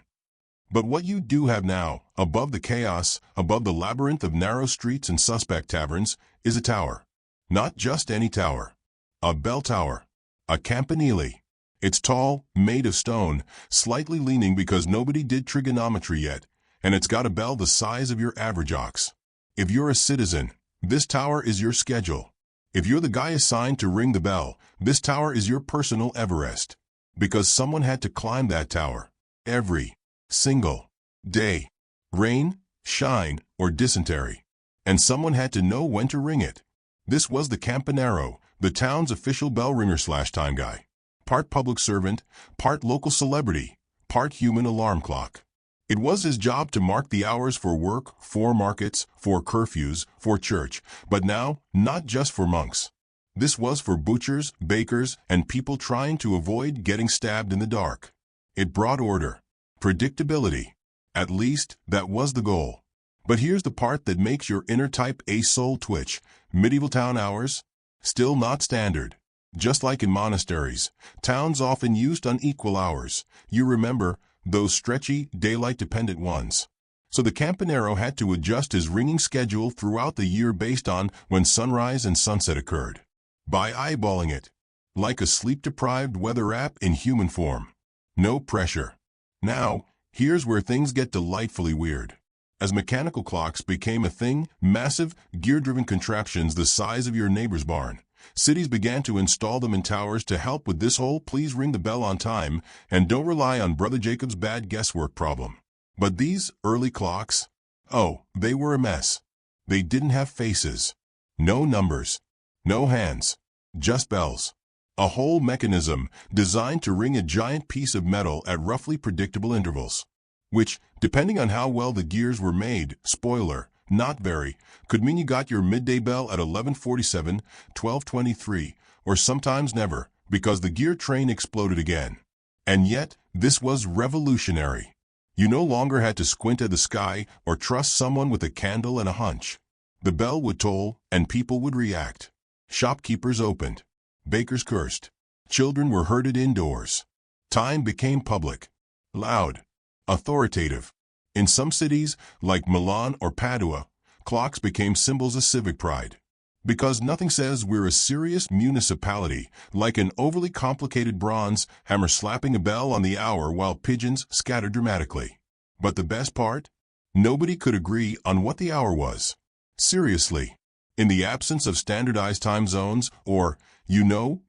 Speaker 1: But what you do have now, above the chaos, above the labyrinth of narrow streets and suspect taverns, is a tower. Not just any tower. A bell tower. A campanile. It's tall, made of stone, slightly leaning because nobody did trigonometry yet, and it's got a bell the size of your average ox. If you're a citizen, this tower is your schedule. If you're the guy assigned to ring the bell, this tower is your personal Everest. Because someone had to climb that tower. Every single day. Rain, shine, or dysentery. And someone had to know when to ring it. This was the Campanero, the town's official bell ringer/time guy. Part public servant, part local celebrity, part human alarm clock. It was his job to mark the hours for work, for markets, for curfews, for church, but now, not just for monks. This was for butchers, bakers, and people trying to avoid getting stabbed in the dark. It brought order, predictability. At least, that was the goal. But here's the part that makes your inner type A soul twitch. Medieval town hours? Still not standard. Just like in monasteries, towns often used unequal hours. You remember, those stretchy, daylight-dependent ones. So the Campanero had to adjust his ringing schedule throughout the year based on when sunrise and sunset occurred. By eyeballing it. Like a sleep-deprived weather app in human form. No pressure. Now, here's where things get delightfully weird. As mechanical clocks became a thing, massive, gear-driven contraptions the size of your neighbor's barn, cities began to install them in towers to help with this whole please ring the bell on time and don't rely on Brother Jacob's bad guesswork problem. But these early clocks? Oh, they were a mess. They didn't have faces. No numbers. No hands. Just bells. A whole mechanism designed to ring a giant piece of metal at roughly predictable intervals. Which, depending on how well the gears were made, spoiler, not very, could mean you got your midday bell at 11:47, 12:23, or sometimes never, because the gear train exploded again. And yet, this was revolutionary. You no longer had to squint at the sky or trust someone with a candle and a hunch. The bell would toll, and people would react. Shopkeepers opened. Bakers cursed. Children were herded indoors. Time became public. Loud. Authoritative. In some cities, like Milan or Padua, clocks became symbols of civic pride. Because nothing says we're a serious municipality like an overly complicated bronze hammer slapping a bell on the hour while pigeons scatter dramatically. But the best part? Nobody could agree on what the hour was. Seriously. In the absence of standardized time zones or,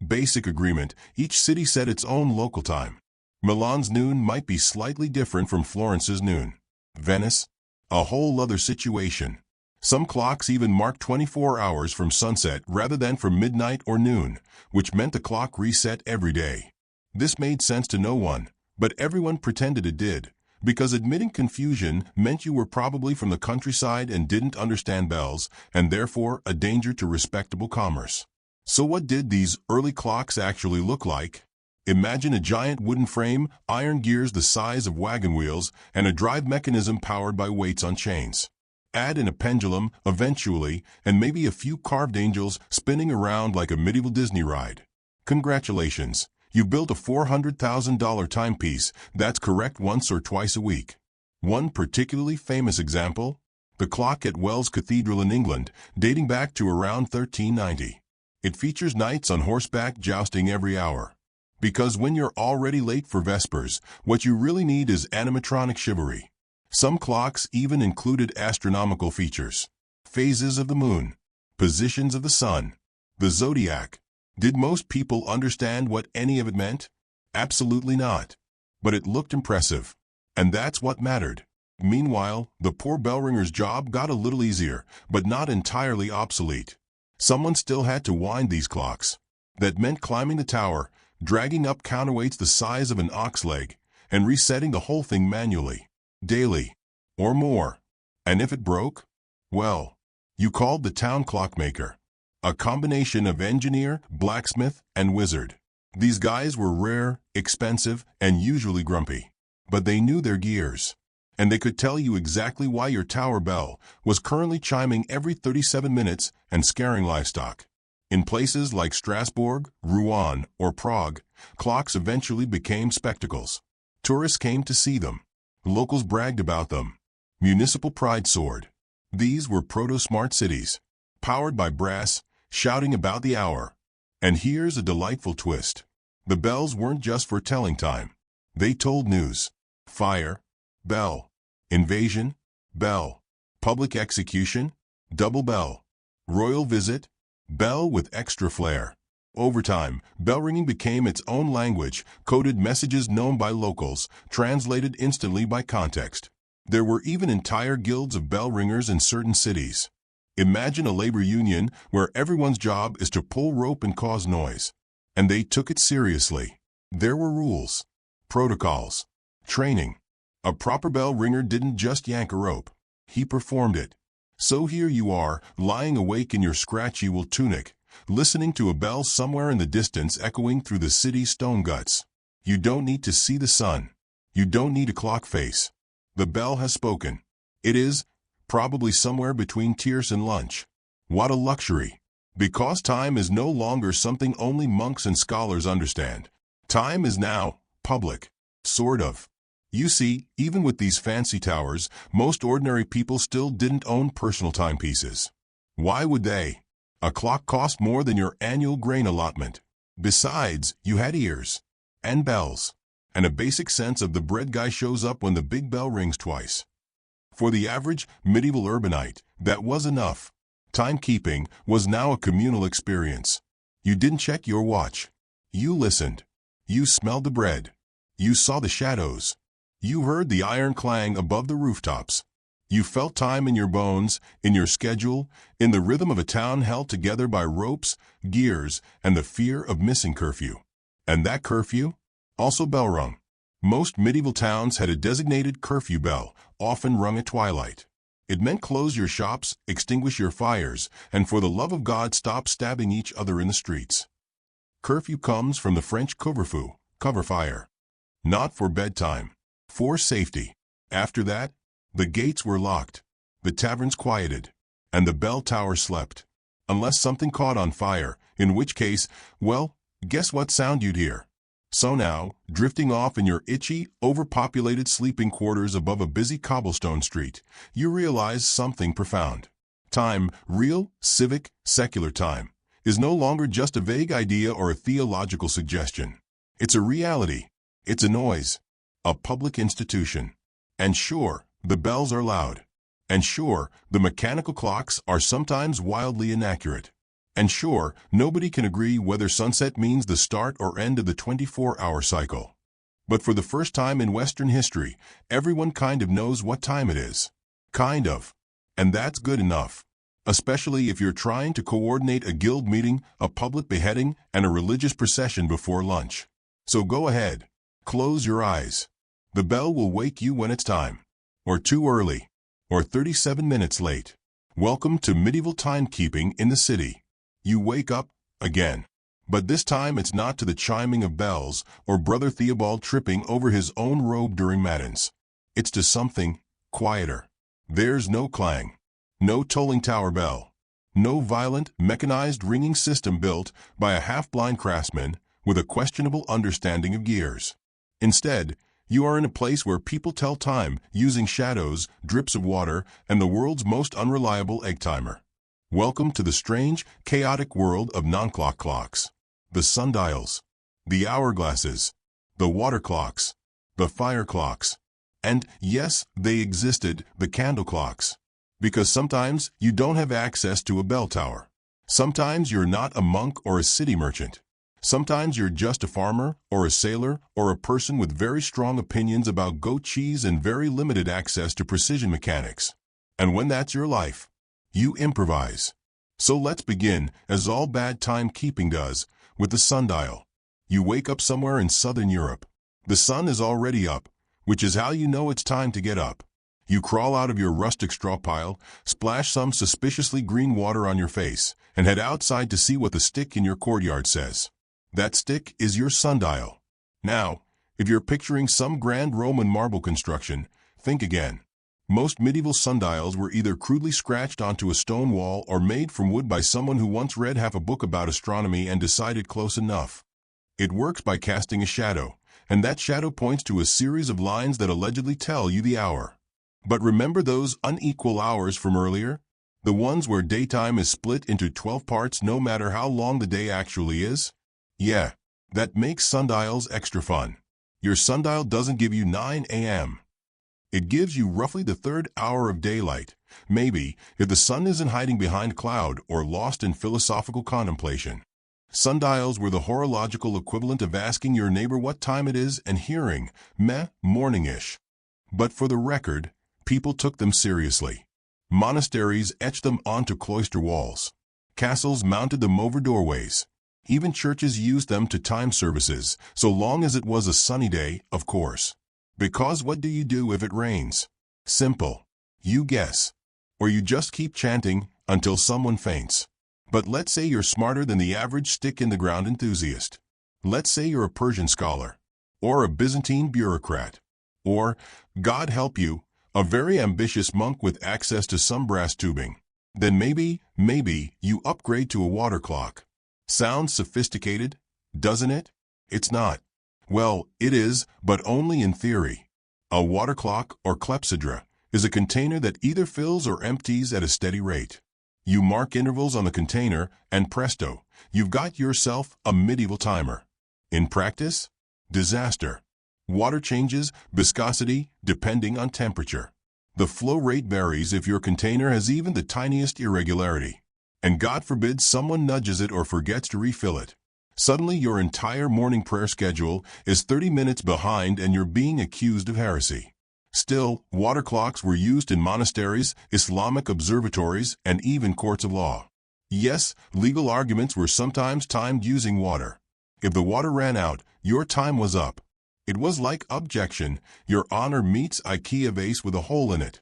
Speaker 1: basic agreement, each city set its own local time. Milan's noon might be slightly different from Florence's noon. Venice? A whole other situation. Some clocks even marked 24 hours from sunset rather than from midnight or noon, which meant the clock reset every day. This made sense to no one, but everyone pretended it did, because admitting confusion meant you were probably from the countryside and didn't understand bells, and therefore a danger to respectable commerce. So what did these early clocks actually look like? Imagine a giant wooden frame, iron gears the size of wagon wheels, and a drive mechanism powered by weights on chains. Add in a pendulum, eventually, and maybe a few carved angels spinning around like a medieval Disney ride. Congratulations, you built a $400,000 timepiece that's correct once or twice a week. One particularly famous example? The clock at Wells Cathedral in England, dating back to around 1390. It features knights on horseback jousting every hour. Because when you're already late for Vespers, what you really need is animatronic chivalry. Some clocks even included astronomical features. Phases of the moon, positions of the sun, the zodiac. Did most people understand what any of it meant? Absolutely not. But it looked impressive. And that's what mattered. Meanwhile, the poor bell ringer's job got a little easier, but not entirely obsolete. Someone still had to wind these clocks. That meant climbing the tower, dragging up counterweights the size of an ox leg, and resetting the whole thing manually. Daily, or more. And if it broke? Well, you called the town clockmaker. A combination of engineer, blacksmith, and wizard. These guys were rare, expensive, and usually grumpy. But they knew their gears. And they could tell you exactly why your tower bell was currently chiming every 37 minutes and scaring livestock. In places like Strasbourg, Rouen, or Prague, clocks eventually became spectacles. Tourists came to see them. Locals bragged about them. Municipal pride soared. These were proto-smart cities, powered by brass, shouting about the hour. And here's a delightful twist. The bells weren't just for telling time. They told news. Fire, bell. Invasion, bell. Public execution, double bell. Royal visit, bell with extra flair. Over time, bell ringing became its own language, coded messages known by locals, translated instantly by context. There were even entire guilds of bell ringers in certain cities. Imagine a labor union where everyone's job is to pull rope and cause noise. And they took it seriously. There were rules, protocols, training. A proper bell ringer didn't just yank a rope. He performed it. So here you are, lying awake in your scratchy wool tunic, listening to a bell somewhere in the distance echoing through the city's stone guts. You don't need to see the sun. You don't need a clock face. The bell has spoken. It is, probably somewhere between tierce and lunch. What a luxury. Because time is no longer something only monks and scholars understand. Time is now public. Sort of. You see, even with these fancy towers, most ordinary people still didn't own personal timepieces. Why would they? A clock cost more than your annual grain allotment. Besides, you had ears. And bells. And a basic sense of the bread guy shows up when the big bell rings twice. For the average medieval urbanite, that was enough. Timekeeping was now a communal experience. You didn't check your watch. You listened. You smelled the bread. You saw the shadows. You heard the iron clang above the rooftops. You felt time in your bones, in your schedule, in the rhythm of a town held together by ropes, gears, and the fear of missing curfew. And that curfew? Also bell rung. Most medieval towns had a designated curfew bell, often rung at twilight. It meant close your shops, extinguish your fires, and for the love of God stop stabbing each other in the streets. Curfew comes from the French couvre-feu, cover fire. Not for bedtime. For safety. After that, the gates were locked, the taverns quieted, and the bell tower slept. Unless something caught on fire, in which case, well, guess what sound you'd hear? So now, drifting off in your itchy, overpopulated sleeping quarters above a busy cobblestone street, you realize something profound. Time, real, civic, secular time, is no longer just a vague idea or a theological suggestion. It's a reality. It's a noise. A public institution. And sure, the bells are loud. And sure, the mechanical clocks are sometimes wildly inaccurate. And sure, nobody can agree whether sunset means the start or end of the 24-hour cycle. But for the first time in Western history, everyone kind of knows what time it is. Kind of. And that's good enough. Especially if you're trying to coordinate a guild meeting, a public beheading, and a religious procession before lunch. So go ahead. Close your eyes. The bell will wake you when it's time. Or too early. Or 37 minutes late. Welcome to medieval timekeeping in the city. You wake up, again. But this time it's not to the chiming of bells or Brother Theobald tripping over his own robe during matins. It's to something quieter. There's no clang. No tolling tower bell. No violent, mechanized ringing system built by a half-blind craftsman with a questionable understanding of gears. Instead, you are in a place where people tell time using shadows, drips of water, and the world's most unreliable egg timer. Welcome to the strange, chaotic world of non-clock clocks. The sundials, the hourglasses, the water clocks, the fire clocks, and, yes, they existed, the candle clocks. Because sometimes you don't have access to a bell tower. Sometimes you're not a monk or a city merchant. Sometimes you're just a farmer or a sailor or a person with very strong opinions about goat cheese and very limited access to precision mechanics. And when that's your life, you improvise. So let's begin, as all bad timekeeping does, with the sundial. You wake up somewhere in southern Europe. The sun is already up, which is how you know it's time to get up. You crawl out of your rustic straw pile, splash some suspiciously green water on your face, and head outside to see what the stick in your courtyard says. That stick is your sundial. Now, if you're picturing some grand Roman marble construction, think again. Most medieval sundials were either crudely scratched onto a stone wall or made from wood by someone who once read half a book about astronomy and decided close enough. It works by casting a shadow, and that shadow points to a series of lines that allegedly tell you the hour. But remember those unequal hours from earlier? The ones where daytime is split into 12 parts no matter how long the day actually is? Yeah, that makes sundials extra fun. Your sundial doesn't give you 9 a.m. It gives you roughly the third hour of daylight, maybe, if the sun isn't hiding behind cloud or lost in philosophical contemplation. Sundials were the horological equivalent of asking your neighbor what time it is and hearing, meh, morning-ish. But for the record, people took them seriously. Monasteries etched them onto cloister walls. Castles mounted them over doorways. Even churches used them to time services, so long as it was a sunny day, of course. Because what do you do if it rains? Simple. You guess. Or you just keep chanting until someone faints. But let's say you're smarter than the average stick-in-the-ground enthusiast. Let's say you're a Persian scholar. Or a Byzantine bureaucrat. Or, God help you, a very ambitious monk with access to some brass tubing. Then maybe you upgrade to a water clock. Sounds sophisticated, doesn't it? It's not. Well, it is, but only in theory. A water clock, or clepsydra, is a container that either fills or empties at a steady rate. You mark intervals on the container, and presto, you've got yourself a medieval timer. In practice? Disaster. Water changes viscosity depending on temperature. The flow rate varies if your container has even the tiniest irregularity. And God forbid someone nudges it or forgets to refill it. Suddenly your entire morning prayer schedule is 30 minutes behind and you're being accused of heresy. Still, water clocks were used in monasteries, Islamic observatories, and even courts of law. Yes, legal arguments were sometimes timed using water. If the water ran out, your time was up. It was like objection, Your Honor meets IKEA vase with a hole in it.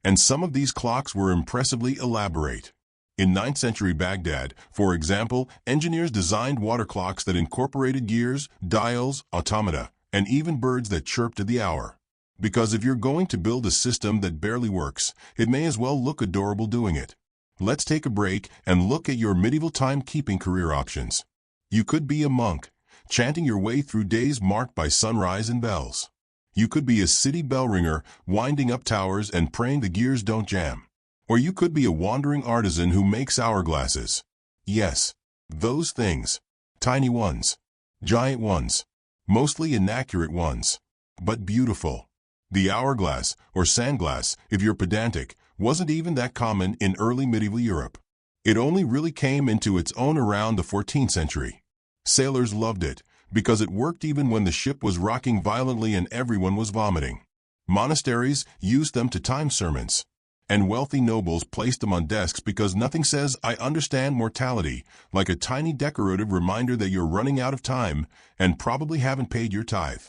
Speaker 1: And some of these clocks were impressively elaborate. In 9th century Baghdad, for example, engineers designed water clocks that incorporated gears, dials, automata, and even birds that chirped to the hour. Because if you're going to build a system that barely works, it may as well look adorable doing it. Let's take a break and look at your medieval timekeeping career options. You could be a monk, chanting your way through days marked by sunrise and bells. You could be a city bell ringer, winding up towers and praying the gears don't jam. Or you could be a wandering artisan who makes hourglasses. Yes, those things. Tiny ones. Giant ones. Mostly inaccurate ones. But beautiful. The hourglass, or sandglass, if you're pedantic, wasn't even that common in early medieval Europe. It only really came into its own around the 14th century. Sailors loved it because it worked even when the ship was rocking violently and everyone was vomiting. Monasteries used them to time sermons, and wealthy nobles placed them on desks because nothing says "I understand mortality" like a tiny decorative reminder that you're running out of time and probably haven't paid your tithe.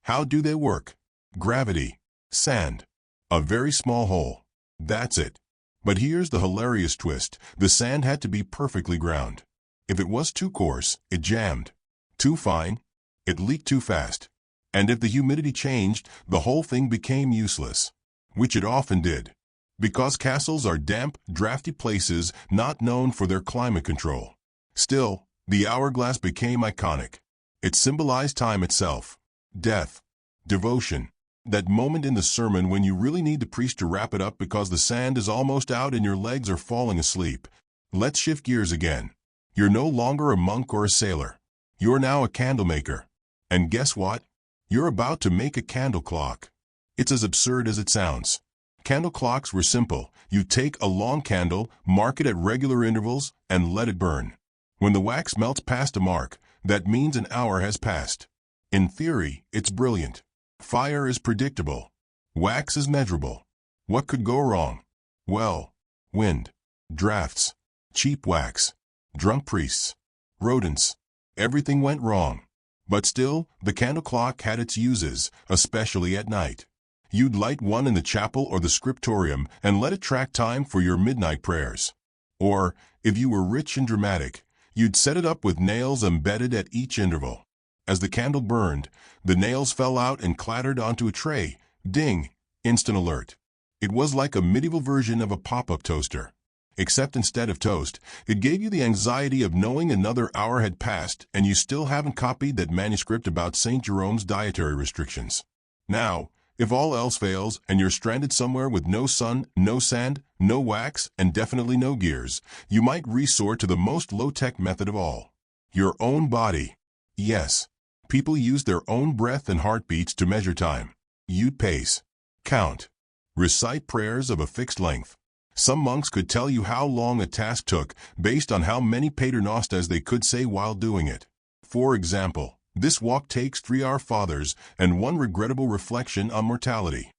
Speaker 1: How do they work? Gravity. Sand. A very small hole. That's it. But here's the hilarious twist. The sand had to be perfectly ground. If it was too coarse, it jammed. Too fine, it leaked too fast. And if the humidity changed, the whole thing became useless. Which it often did. Because castles are damp, drafty places not known for their climate control. Still, the hourglass became iconic. It symbolized time itself. Death. Devotion. That moment in the sermon when you really need the priest to wrap it up because the sand is almost out and your legs are falling asleep. Let's shift gears again. You're no longer a monk or a sailor. You're now a candle maker. And guess what? You're about to make a candle clock. It's as absurd as it sounds. Candle clocks were simple. You take a long candle, mark it at regular intervals, and let it burn. When the wax melts past a mark, that means an hour has passed. In theory, it's brilliant. Fire is predictable. Wax is measurable. What could go wrong? Well, wind, drafts, cheap wax, drunk priests, rodents. Everything went wrong. But still, the candle clock had its uses, especially at night. You'd light one in the chapel or the scriptorium and let it track time for your midnight prayers. Or, if you were rich and dramatic, you'd set it up with nails embedded at each interval. As the candle burned, the nails fell out and clattered onto a tray. Ding! Instant alert. It was like a medieval version of a pop-up toaster. Except instead of toast, it gave you the anxiety of knowing another hour had passed and you still haven't copied that manuscript about St. Jerome's dietary restrictions. Now, if all else fails and you're stranded somewhere with no sun, no sand, no wax, and definitely no gears, you might resort to the most low-tech method of all. Your own body. Yes, people use their own breath and heartbeats to measure time. You'd pace, count, recite prayers of a fixed length. Some monks could tell you how long a task took based on how many paternosters they could say while doing it. For example, this walk takes 3 Our Fathers and 1 regrettable reflection on mortality.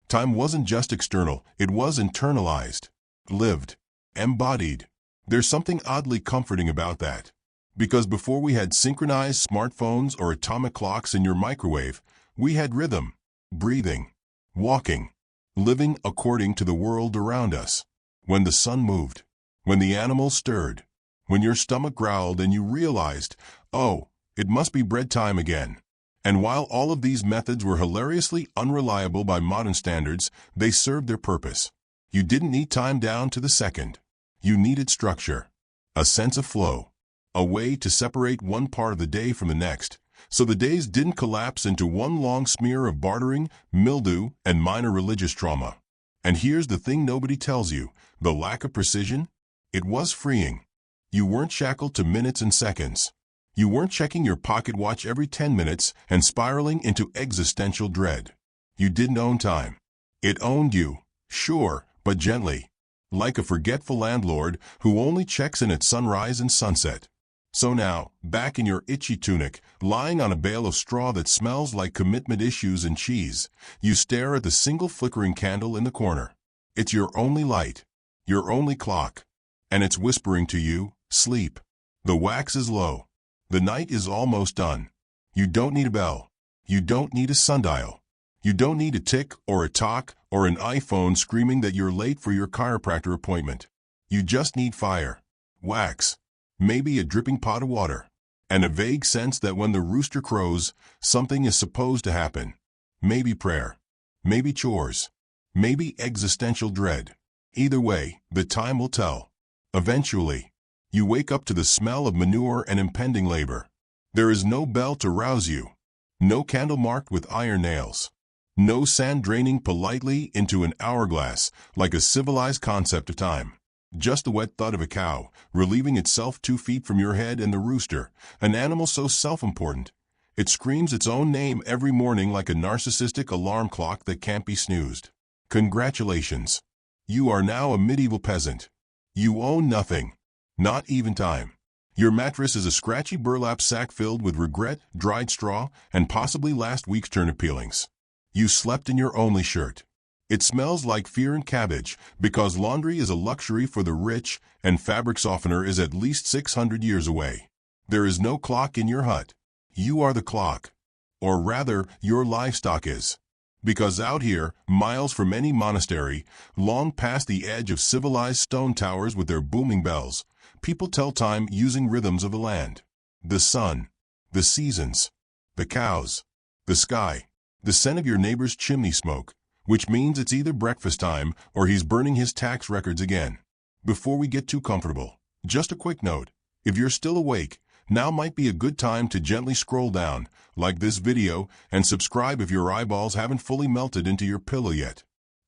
Speaker 1: Time wasn't just external, it was internalized, lived, embodied. There's something oddly comforting about that. Because before we had synchronized smartphones or atomic clocks in your microwave, we had rhythm, breathing, walking, living according to the world around us. When the sun moved, when the animals stirred, when your stomach growled and you realized, oh, it must be bread time again. And while all of these methods were hilariously unreliable by modern standards, they served their purpose. You didn't need time down to the second. You needed structure, a sense of flow, a way to separate one part of the day from the next, so the days didn't collapse into one long smear of bartering, mildew, and minor religious trauma. And here's the thing nobody tells you, the lack of precision, it was freeing. You weren't shackled to minutes and seconds. You weren't checking your pocket watch every 10 minutes and spiraling into existential dread. You didn't own time. It owned you, sure, but gently, like a forgetful landlord who only checks in at sunrise and sunset. So now, back in your itchy tunic, lying on a bale of straw that smells like commitment issues and cheese, you stare at the single flickering candle in the corner. It's your only light, your only clock, and it's whispering to you, sleep. The wax is low. The night is almost done. You don't need a bell. You don't need a sundial. You don't need a tick or a tock or an iPhone screaming that you're late for your chiropractor appointment. You just need fire, wax, maybe a dripping pot of water, and a vague sense that when the rooster crows, something is supposed to happen. Maybe prayer, maybe chores, maybe existential dread. Either way, the time will tell. Eventually, you wake up to the smell of manure and impending labor. There is no bell to rouse you, no candle marked with iron nails, no sand draining politely into an hourglass like a civilized concept of time. Just the wet thud of a cow, relieving itself 2 feet from your head, and the rooster, an animal so self-important. It screams its own name every morning like a narcissistic alarm clock that can't be snoozed. Congratulations. You are now a medieval peasant. You own nothing. Not even time. Your mattress is a scratchy burlap sack filled with regret, dried straw, and possibly last week's turnip peelings. You slept in your only shirt. It smells like fear and cabbage because laundry is a luxury for the rich and fabric softener is at least 600 years away. There is no clock in your hut. You are the clock. Or rather, your livestock is. Because out here, miles from any monastery, long past the edge of civilized stone towers with their booming bells, people tell time using rhythms of the land. The sun, the seasons, the cows, the sky, the scent of your neighbor's chimney smoke, which means it's either breakfast time or he's burning his tax records again. Before we get too comfortable, just a quick note. If you're still awake, now might be a good time to gently scroll down, like this video, and subscribe if your eyeballs haven't fully melted into your pillow yet.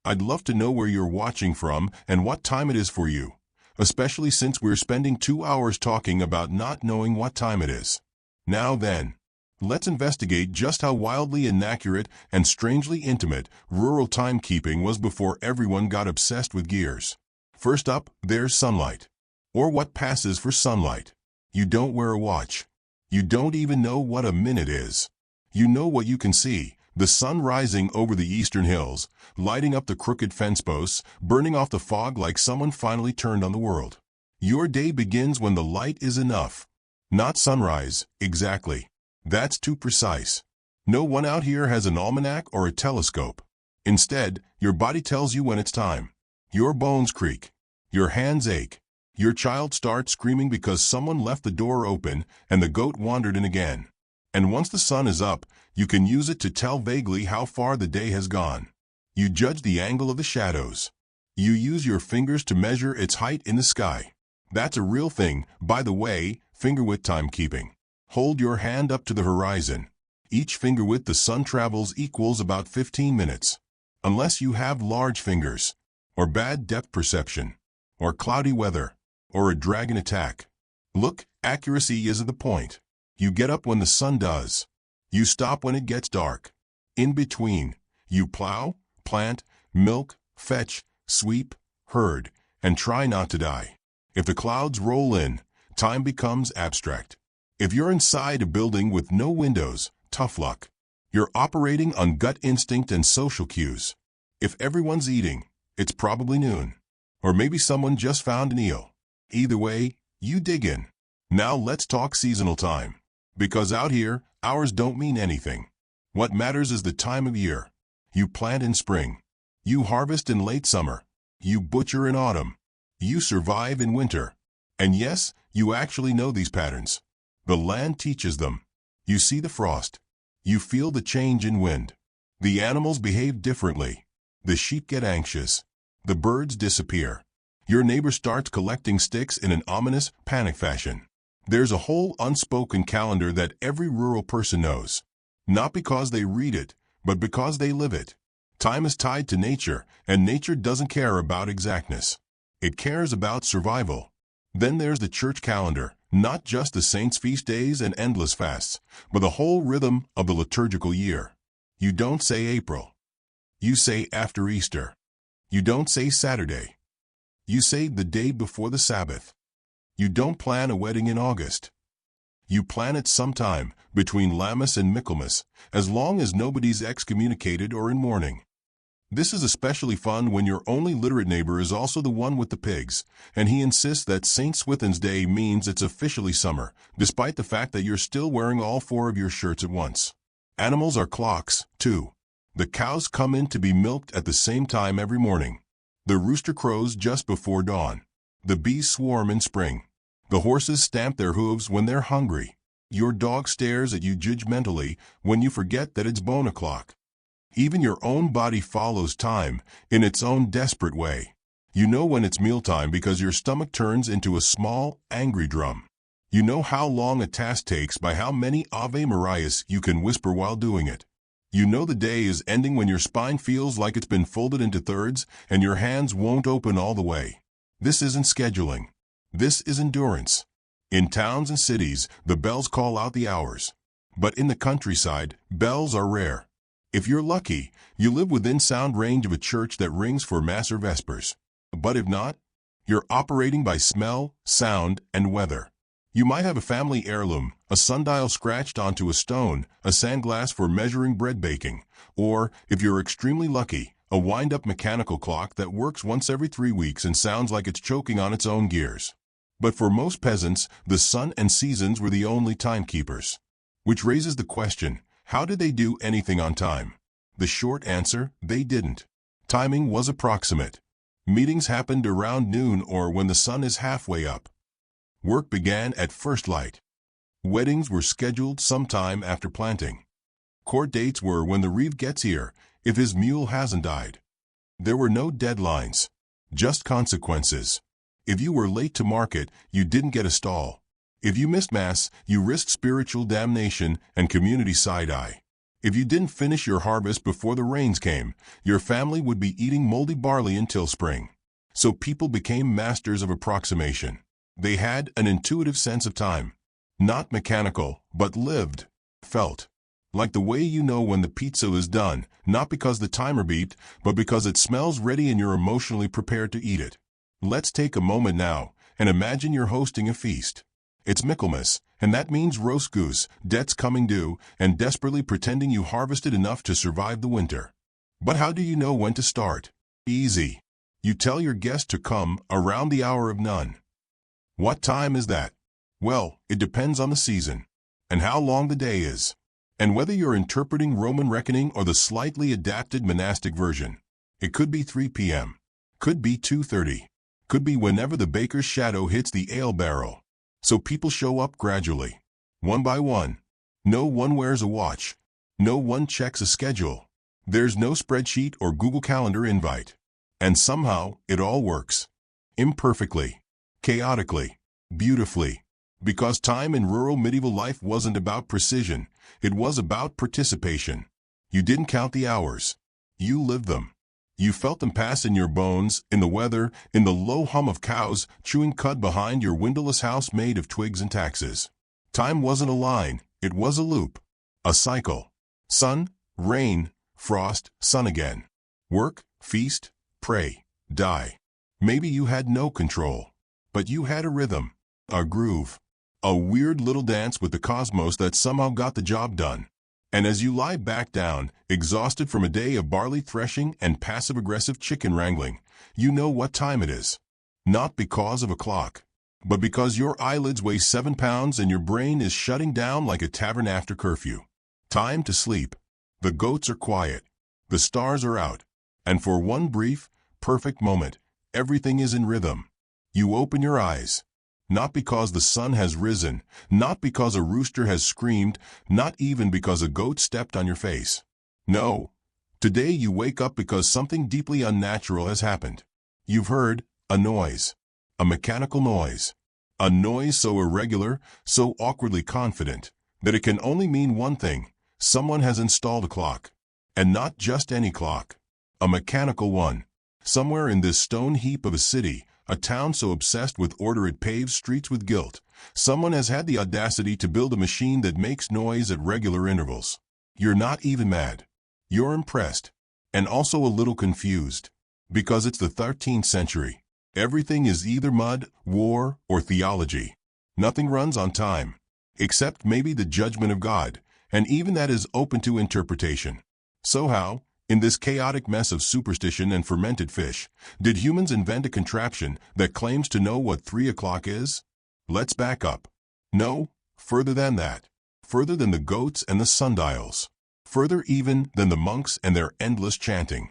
Speaker 1: I'd love to know where you're watching from and what time it is for you, especially since we're spending 2 hours talking about not knowing what time it is. Now then, let's investigate just how wildly inaccurate and strangely intimate rural timekeeping was before everyone got obsessed with gears. First up, there's sunlight. Or what passes for sunlight. You don't wear a watch. You don't even know what a minute is. You know what you can see, the sun rising over the eastern hills, lighting up the crooked fence posts, burning off the fog like someone finally turned on the world. Your day begins when the light is enough. Not sunrise, exactly. That's too precise. No one out here has an almanac or a telescope. Instead, your body tells you when it's time. Your bones creak. Your hands ache. Your child starts screaming because someone left the door open and the goat wandered in again. And once the sun is up, you can use it to tell vaguely how far the day has gone. You judge the angle of the shadows. You use your fingers to measure its height in the sky. That's a real thing, by the way, finger-width timekeeping. Hold your hand up to the horizon. Each finger-width the sun travels equals about 15 minutes. Unless you have large fingers, or bad depth perception, or cloudy weather, or a dragon attack. Look, accuracy isn't the point. You get up when the sun does. You stop when it gets dark. In between, you plow, plant, milk, fetch, sweep, herd, and try not to die. If the clouds roll in, time becomes abstract. If you're inside a building with no windows, tough luck. You're operating on gut instinct and social cues. If everyone's eating, it's probably noon. Or maybe someone just found an eel. Either way, you dig in. Now let's talk seasonal time. Because out here, hours don't mean anything. What matters is the time of year. You plant in spring. You harvest in late summer. You butcher in autumn. You survive in winter. And yes, you actually know these patterns. The land teaches them. You see the frost. You feel the change in wind. The animals behave differently. The sheep get anxious. The birds disappear. Your neighbor starts collecting sticks in an ominous, panic fashion. There's a whole unspoken calendar that every rural person knows. Not because they read it, but because they live it. Time is tied to nature, and nature doesn't care about exactness. It cares about survival. Then there's the church calendar, not just the saints' feast days and endless fasts, but the whole rhythm of the liturgical year. You don't say April. You say after Easter. You don't say Saturday. You say the day before the Sabbath. You don't plan a wedding in August. You plan it sometime between Lammas and Michaelmas, as long as nobody's excommunicated or in mourning. This is especially fun when your only literate neighbor is also the one with the pigs, and he insists that St. Swithin's Day means it's officially summer, despite the fact that you're still wearing all 4 of your shirts at once. Animals are clocks, too. The cows come in to be milked at the same time every morning. The rooster crows just before dawn. The bees swarm in spring. The horses stamp their hooves when they're hungry. Your dog stares at you judgmentally when you forget that it's bone o'clock. Even your own body follows time in its own desperate way. You know when it's mealtime because your stomach turns into a small, angry drum. You know how long a task takes by how many Ave Marias you can whisper while doing it. You know the day is ending when your spine feels like it's been folded into thirds and your hands won't open all the way. This isn't scheduling. This is endurance. In towns and cities, the bells call out the hours. But in the countryside, bells are rare. If you're lucky, you live within sound range of a church that rings for Mass or Vespers. But if not, you're operating by smell, sound, and weather. You might have a family heirloom, a sundial scratched onto a stone, a sandglass for measuring bread baking, or, if you're extremely lucky, a wind-up mechanical clock that works once every 3 weeks and sounds like it's choking on its own gears. But for most peasants, the sun and seasons were the only timekeepers. Which raises the question, how did they do anything on time? The short answer, they didn't. Timing was approximate. Meetings happened around noon or when the sun is halfway up. Work began at first light. Weddings were scheduled sometime after planting. Court dates were when the reeve gets here, if his mule hasn't died. There were no deadlines, just consequences. If you were late to market, you didn't get a stall. If you missed mass, you risked spiritual damnation and community side-eye. If you didn't finish your harvest before the rains came, your family would be eating moldy barley until spring. So people became masters of approximation. They had an intuitive sense of time. Not mechanical, but lived, felt. Like the way you know when the pizza is done, not because the timer beeped, but because it smells ready and you're emotionally prepared to eat it. Let's take a moment now and imagine you're hosting a feast. It's Michaelmas, and that means roast goose, debts coming due, and desperately pretending you harvested enough to survive the winter. But how do you know when to start? Easy. You tell your guest to come around the hour of none. What time is that? Well, it depends on the season, and how long the day is, and whether you're interpreting Roman reckoning or the slightly adapted monastic version. It could be 3 p.m., could be 2:30, could be whenever the baker's shadow hits the ale barrel. So people show up gradually, one by one. No one wears a watch. No one checks a schedule. There's no spreadsheet or Google Calendar invite. And somehow, it all works. Imperfectly. Chaotically. Beautifully. Because time in rural medieval life wasn't about precision. It was about participation. You didn't count the hours. You lived them. You felt them pass in your bones, in the weather, in the low hum of cows chewing cud behind your windowless house made of twigs and taxes. Time wasn't a line, it was a loop. A cycle. Sun, rain, frost, sun again. Work, feast, pray, die. Maybe you had no control. But you had a rhythm, a groove. A weird little dance with the cosmos that somehow got the job done. And as you lie back down, exhausted from a day of barley threshing and passive-aggressive chicken wrangling, you know what time it is. Not because of a clock, but because your eyelids weigh 7 pounds and your brain is shutting down like a tavern after curfew. Time to sleep. The goats are quiet. The stars are out. And for one brief, perfect moment, everything is in rhythm. You open your eyes. Not because the sun has risen, not because a rooster has screamed, not even because a goat stepped on your face. No. Today you wake up because something deeply unnatural has happened. You've heard a noise. A mechanical noise. A noise so irregular, so awkwardly confident, that it can only mean one thing. Someone has installed a clock. And not just any clock. A mechanical one. Somewhere in this stone heap of a city, a town so obsessed with order it paves streets with guilt, someone has had the audacity to build a machine that makes noise at regular intervals. You're not even mad. You're impressed. And also a little confused. Because it's the 13th century. Everything is either mud, war, or theology. Nothing runs on time. Except maybe the judgment of God, and even that is open to interpretation. So how, in this chaotic mess of superstition and fermented fish, did humans invent a contraption that claims to know what 3 o'clock is? Let's back up. No, further than that. Further than the goats and the sundials. Further even than the monks and their endless chanting.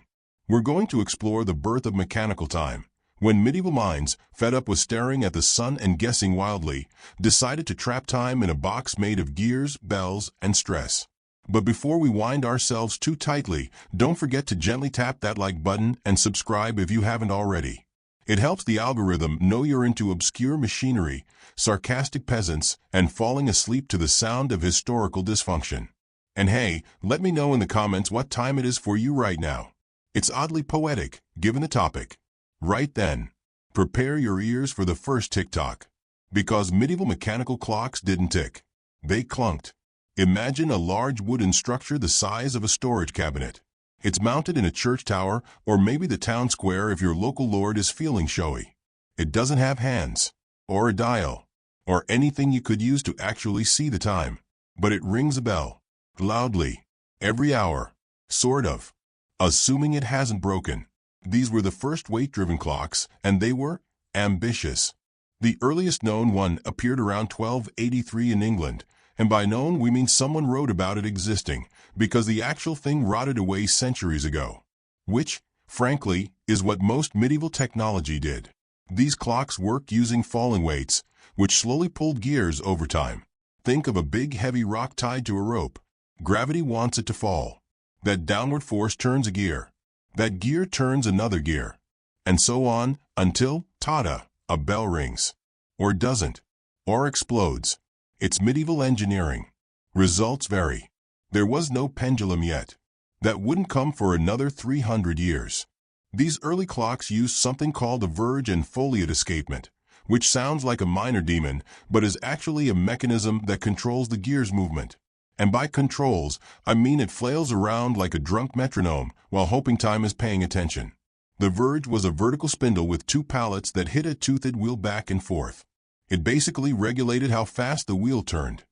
Speaker 1: We're going to explore the birth of mechanical time, when medieval minds, fed up with staring at the sun and guessing wildly, decided to trap time in a box made of gears, bells, and stress. But before we wind ourselves too tightly, don't forget to gently tap that like button and subscribe if you haven't already. It helps the algorithm know you're into obscure machinery, sarcastic peasants, and falling asleep to the sound of historical dysfunction. And hey, let me know in the comments what time it is for you right now. It's oddly poetic, given the topic. Right then, prepare your ears for the first tick-tock. Because medieval mechanical clocks didn't tick. They clunked. Imagine a large wooden structure the size of a storage cabinet. It's mounted in a church tower or maybe the town square if your local lord is feeling showy. It doesn't have hands, or a dial, or anything you could use to actually see the time. But it rings a bell, loudly, every hour, sort of, assuming it hasn't broken. These were the first weight-driven clocks, and they were ambitious. The earliest known one appeared around 1283 in England, and by known we mean someone wrote about it existing, because the actual thing rotted away centuries ago. Which, frankly, is what most medieval technology did. These clocks worked using falling weights, which slowly pulled gears over time. Think of a big heavy rock tied to a rope. Gravity wants it to fall. That downward force turns a gear. That gear turns another gear. And so on, until, ta-da, a bell rings. Or doesn't. Or explodes. It's medieval engineering. Results vary. There was no pendulum yet. That wouldn't come for another 300 years. These early clocks used something called a verge and foliot escapement, which sounds like a minor demon, but is actually a mechanism that controls the gear's movement. And by controls, I mean it flails around like a drunk metronome while hoping time is paying attention. The verge was a vertical spindle with two pallets that hit a toothed wheel back and forth. It basically regulated how fast the wheel turned.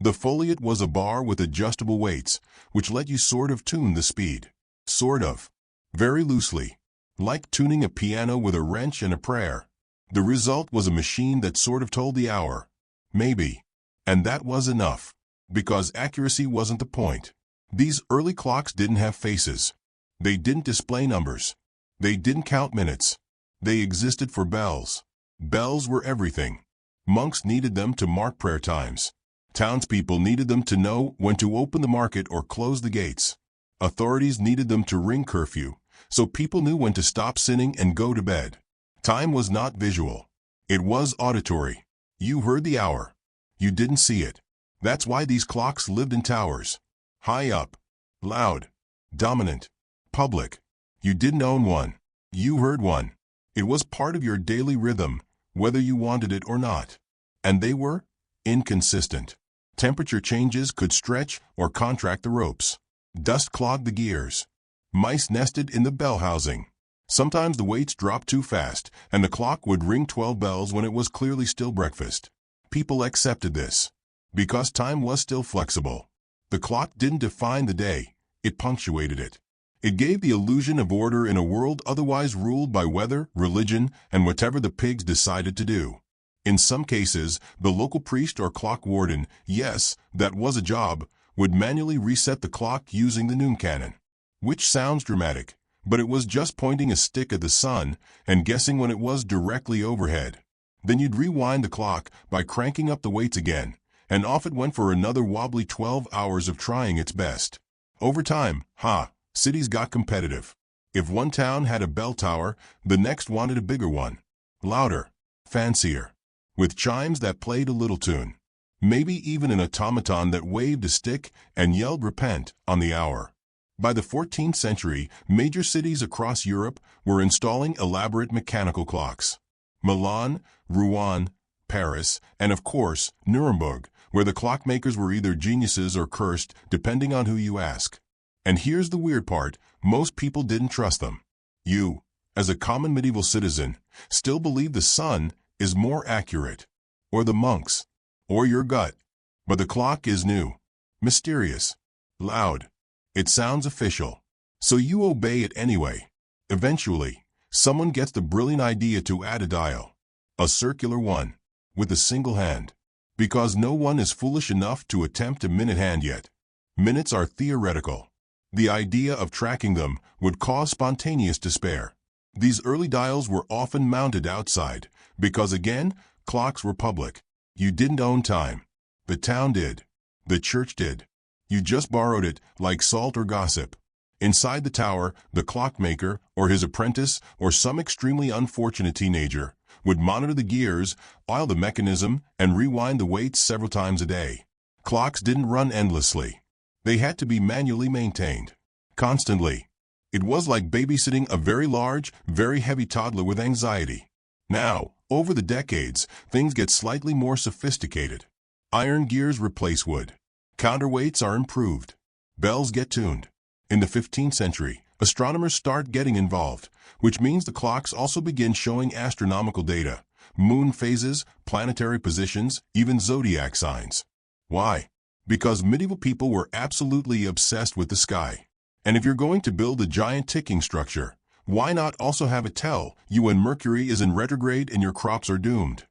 Speaker 1: The foliot was a bar with adjustable weights, which let you sort of tune the speed. Sort of. Very loosely. Like tuning a piano with a wrench and a prayer. The result was a machine that sort of told the hour. Maybe. And that was enough. Because accuracy wasn't the point. These early clocks didn't have faces. They didn't display numbers. They didn't count minutes. They existed for bells. Bells were everything. Monks needed them to mark prayer times. Townspeople needed them to know when to open the market or close the gates. Authorities needed them to ring curfew, so people knew when to stop sinning and go to bed. Time was not visual. It was auditory. You heard the hour. You didn't see it. That's why these clocks lived in towers. High up. Loud. Dominant. Public. You didn't own one. You heard one. It was part of your daily rhythm, whether you wanted it or not. And they were inconsistent. Temperature changes could stretch or contract the ropes. Dust clogged the gears. Mice nested in the bell housing. Sometimes the weights dropped too fast, and the clock would ring 12 bells when it was clearly still breakfast. People accepted this. Because time was still flexible. The clock didn't define the day, it punctuated it. It gave the illusion of order in a world otherwise ruled by weather, religion, and whatever the pigs decided to do. In some cases, the local priest or clock warden, yes, that was a job, would manually reset the clock using the noon cannon. Which sounds dramatic, but it was just pointing a stick at the sun and guessing when it was directly overhead. Then you'd rewind the clock by cranking up the weights again, and off it went for another wobbly 12 hours of trying its best. Over time, cities got competitive. If one town had a bell tower, the next wanted a bigger one. Louder. Fancier. With chimes that played a little tune. Maybe even an automaton that waved a stick and yelled repent on the hour. By the 14th century, major cities across Europe were installing elaborate mechanical clocks. Milan, Rouen, Paris, and of course, Nuremberg, where the clockmakers were either geniuses or cursed, depending on who you ask. And here's the weird part, most people didn't trust them. You, as a common medieval citizen, still believe the sun is more accurate. Or the monks. Or your gut. But the clock is new. Mysterious. Loud. It sounds official. So you obey it anyway. Eventually, someone gets the brilliant idea to add a dial. A circular one. With a single hand. Because no one is foolish enough to attempt a minute hand yet. Minutes are theoretical. The idea of tracking them would cause spontaneous despair. These early dials were often mounted outside, because again, clocks were public. You didn't own time. The town did. The church did. You just borrowed it, like salt or gossip. Inside the tower, the clockmaker, or his apprentice, or some extremely unfortunate teenager, would monitor the gears, oil the mechanism, and rewind the weights several times a day. Clocks didn't run endlessly. They had to be manually maintained. Constantly. It was like babysitting a very large, very heavy toddler with anxiety. Now, over the decades, things get slightly more sophisticated. Iron gears replace wood. Counterweights are improved. Bells get tuned. In the 15th century, astronomers start getting involved, which means the clocks also begin showing astronomical data, moon phases, planetary positions, even zodiac signs. Why? Because medieval people were absolutely obsessed with the sky. And if you're going to build a giant ticking structure, why not also have it tell you when Mercury is in retrograde and your crops are doomed?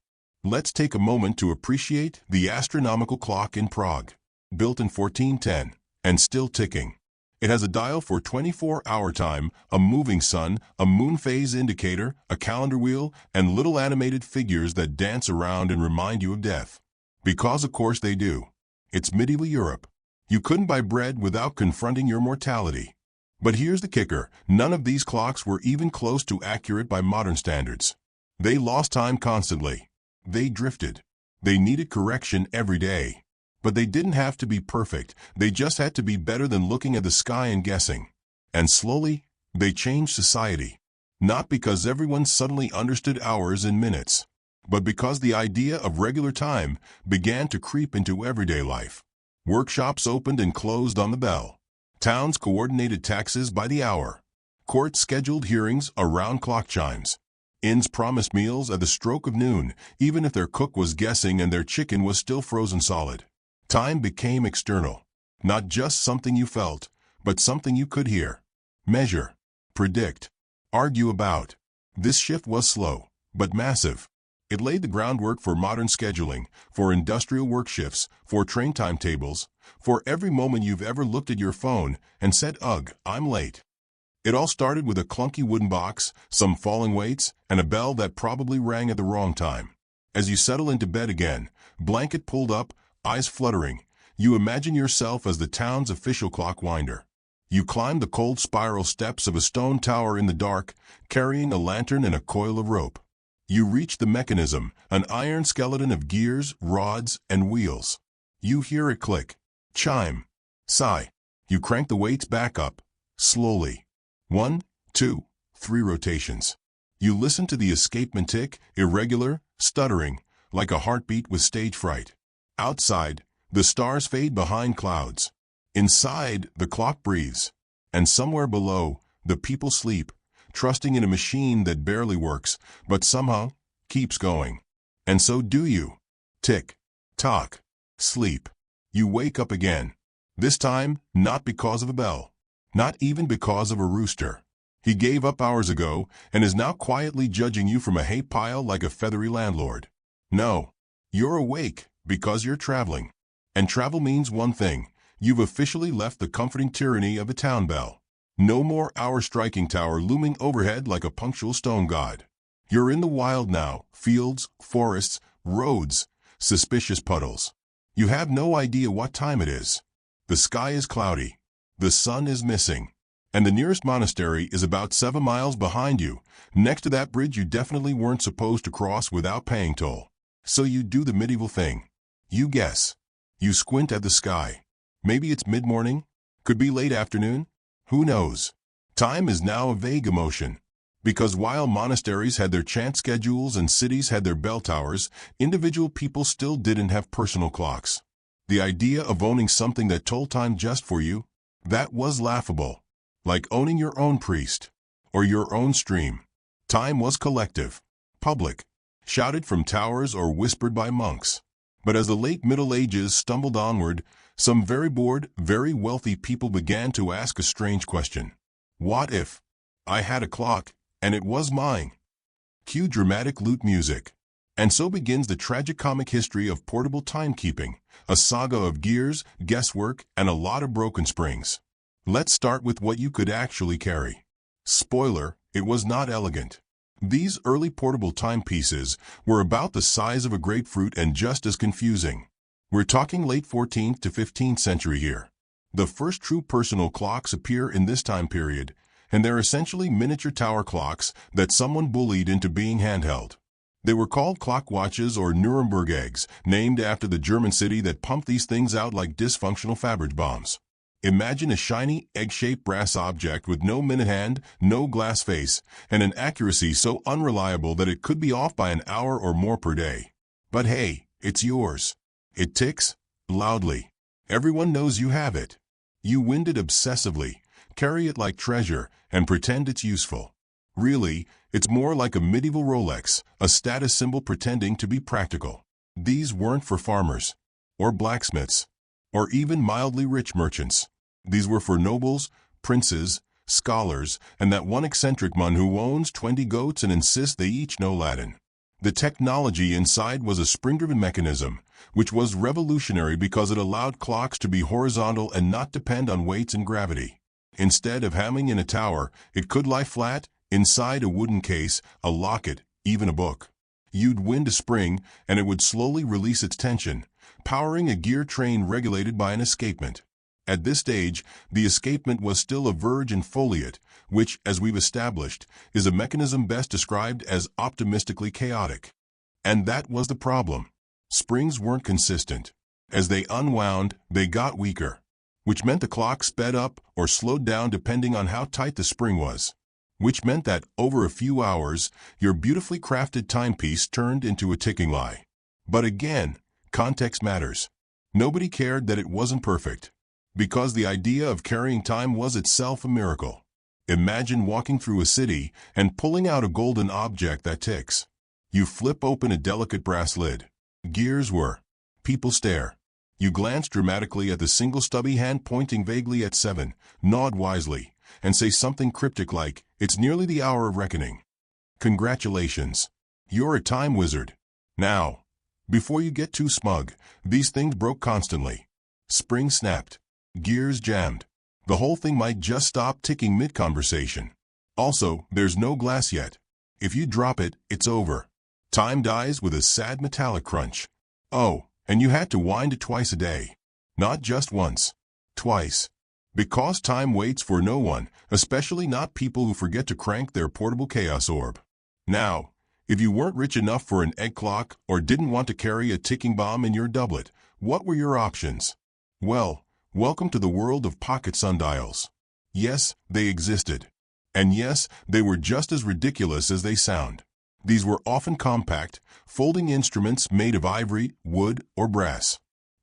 Speaker 1: Let's take a moment to appreciate the astronomical clock in Prague. Built in 1410 and still ticking. It has a dial for 24-hour time, a moving sun, a moon phase indicator, a calendar wheel, and little animated figures that dance around and remind you of death. Because of course they do. It's medieval Europe. You couldn't buy bread without confronting your mortality. But here's the kicker, none of these clocks were even close to accurate by modern standards. They lost time constantly. They drifted. They needed correction every day. But they didn't have to be perfect, they just had to be better than looking at the sky and guessing. And slowly, they changed society. Not because everyone suddenly understood hours and minutes, but because the idea of regular time began to creep into everyday life. Workshops opened and closed on the bell. Towns coordinated taxes by the hour. Courts scheduled hearings around clock chimes. Inns promised meals at the stroke of noon, even if their cook was guessing and their chicken was still frozen solid. Time became external, not just something you felt, but something you could hear, measure, predict, argue about. This shift was slow, but massive. It laid the groundwork for modern scheduling, for industrial work shifts, for train timetables, for every moment you've ever looked at your phone and said, "Ugh, I'm late." It all started with a clunky wooden box, some falling weights, and a bell that probably rang at the wrong time. As you settle into bed again, blanket pulled up, eyes fluttering, you imagine yourself as the town's official clock winder. You climb the cold spiral steps of a stone tower in the dark, carrying a lantern and a coil of rope. You reach the mechanism, an iron skeleton of gears, rods, and wheels. You hear it click, chime, sigh. You crank the weights back up, slowly. 1, 2, 3 rotations. You listen to the escapement tick, irregular, stuttering, like a heartbeat with stage fright. Outside, the stars fade behind clouds. Inside, the clock breathes. And somewhere below, the people sleep, trusting in a machine that barely works, but somehow keeps going. And so do you. Tick, tock, sleep. You wake up again. This time, not because of a bell. Not even because of a rooster. He gave up hours ago and is now quietly judging you from a hay pile like a feathery landlord. No, you're awake because you're traveling. And travel means one thing. You've officially left the comforting tyranny of a town bell. No more hour-striking tower looming overhead like a punctual stone god. You're in the wild now, fields, forests, roads, suspicious puddles. You have no idea what time it is. The sky is cloudy. The sun is missing. And the nearest monastery is about 7 miles behind you, next to that bridge you definitely weren't supposed to cross without paying toll. So you do the medieval thing. You guess. You squint at the sky. Maybe it's mid-morning. Could be late afternoon. Who knows? Time is now a vague emotion. Because while monasteries had their chant schedules and cities had their bell towers, individual people still didn't have personal clocks. The idea of owning something that told time just for you, that was laughable. Like owning your own priest. Or your own stream. Time was collective. Public. Shouted from towers or whispered by monks. But as the late Middle Ages stumbled onward, some very bored, very wealthy people began to ask a strange question. What if I had a clock, and it was mine? Cue dramatic lute music. And so begins the tragicomic history of portable timekeeping, a saga of gears, guesswork, and a lot of broken springs. Let's start with what you could actually carry. Spoiler, it was not elegant. These early portable timepieces were about the size of a grapefruit and just as confusing. We're talking late 14th to 15th century here. The first true personal clocks appear in this time period, and they're essentially miniature tower clocks that someone bullied into being handheld. They were called clock watches or Nuremberg eggs, named after the German city that pumped these things out like dysfunctional Faberge bombs. Imagine a shiny, egg-shaped brass object with no minute hand, no glass face, and an accuracy so unreliable that it could be off by an hour or more per day. But hey, it's yours. It ticks loudly. Everyone knows you have it. You wind it obsessively, carry it like treasure, and pretend it's useful. Really, it's more like a medieval Rolex, a status symbol pretending to be practical. These weren't for farmers, or blacksmiths, or even mildly rich merchants. These were for nobles, princes, scholars, and that one eccentric man who owns 20 goats and insists they each know Latin. The technology inside was a spring-driven mechanism, which was revolutionary because it allowed clocks to be horizontal and not depend on weights and gravity. Instead of hanging in a tower, it could lie flat, inside a wooden case, a locket, even a book. You'd wind a spring, and it would slowly release its tension, powering a gear train regulated by an escapement. At this stage, the escapement was still a verge and foliate, which, as we've established, is a mechanism best described as optimistically chaotic. And that was the problem. Springs weren't consistent. As they unwound, they got weaker, which meant the clock sped up or slowed down depending on how tight the spring was. Which meant that, over a few hours, your beautifully crafted timepiece turned into a ticking lie. But again, context matters. Nobody cared that it wasn't perfect, because the idea of carrying time was itself a miracle. Imagine walking through a city and pulling out a golden object that ticks. You flip open a delicate brass lid. Gears whir. People stare. You glance dramatically at the single stubby hand pointing vaguely at 7, nod wisely, and say something cryptic like, "It's nearly the hour of reckoning." Congratulations. You're a time wizard. Now, before you get too smug, these things broke constantly. Spring snapped. Gears jammed. The whole thing might just stop ticking mid-conversation. Also, there's no glass yet. If you drop it, it's over. Time dies with a sad metallic crunch. Oh, and you had to wind it twice a day. Not just once. Twice. Because time waits for no one, especially not people who forget to crank their portable chaos orb. Now, if you weren't rich enough for an egg clock or didn't want to carry a ticking bomb in your doublet, what were your options? Well, welcome to the world of pocket sundials. Yes, they existed. And yes, they were just as ridiculous as they sound. These were often compact, folding instruments made of ivory, wood, or brass.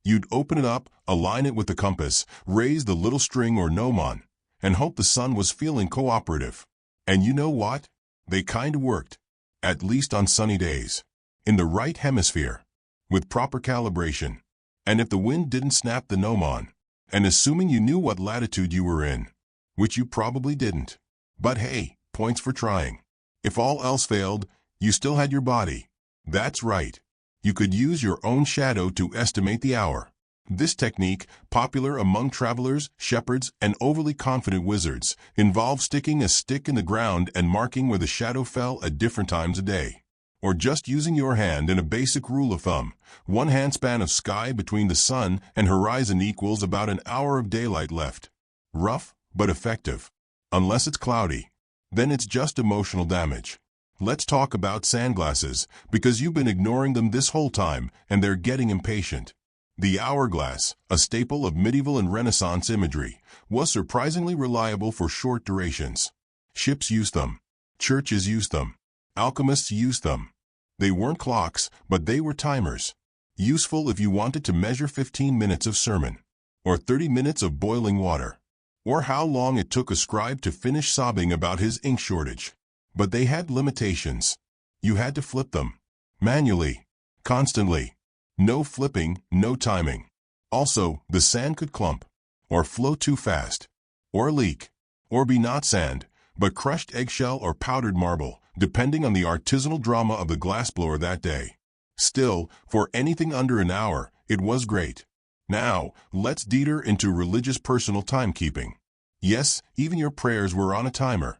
Speaker 1: You'd open it up, align it with the compass, raise the little string or gnomon, and hope the sun was feeling cooperative. And you know what? They kinda worked. At least on sunny days. In the right hemisphere. With proper calibration. And if the wind didn't snap the gnomon. And assuming you knew what latitude you were in. Which you probably didn't. But hey, points for trying. If all else failed, you still had your body. That's right. You could use your own shadow to estimate the hour. This technique, popular among travelers, shepherds, and overly confident wizards, involves sticking a stick in the ground and marking where the shadow fell at different times a day. Or just using your hand in a basic rule of thumb. One handspan of sky between the sun and horizon equals about an hour of daylight left. Rough, but effective. Unless it's cloudy. Then it's just emotional damage. Let's talk about sunglasses, because you've been ignoring them this whole time, and they're getting impatient. The hourglass, a staple of medieval and Renaissance imagery, was surprisingly reliable for short durations. Ships used them. Churches used them. Alchemists used them. They weren't clocks, but they were timers. Useful if you wanted to measure 15 minutes of sermon, or 30 minutes of boiling water, or how long it took a scribe to finish sobbing about his ink shortage. But they had limitations. You had to flip them. Manually. Constantly. No flipping, no timing. Also, the sand could clump, or flow too fast, or leak, or be not sand, but crushed eggshell or powdered marble, depending on the artisanal drama of the glassblower that day. Still, for anything under an hour, it was great. Now, let's detour into religious personal timekeeping. Yes, even your prayers were on a timer.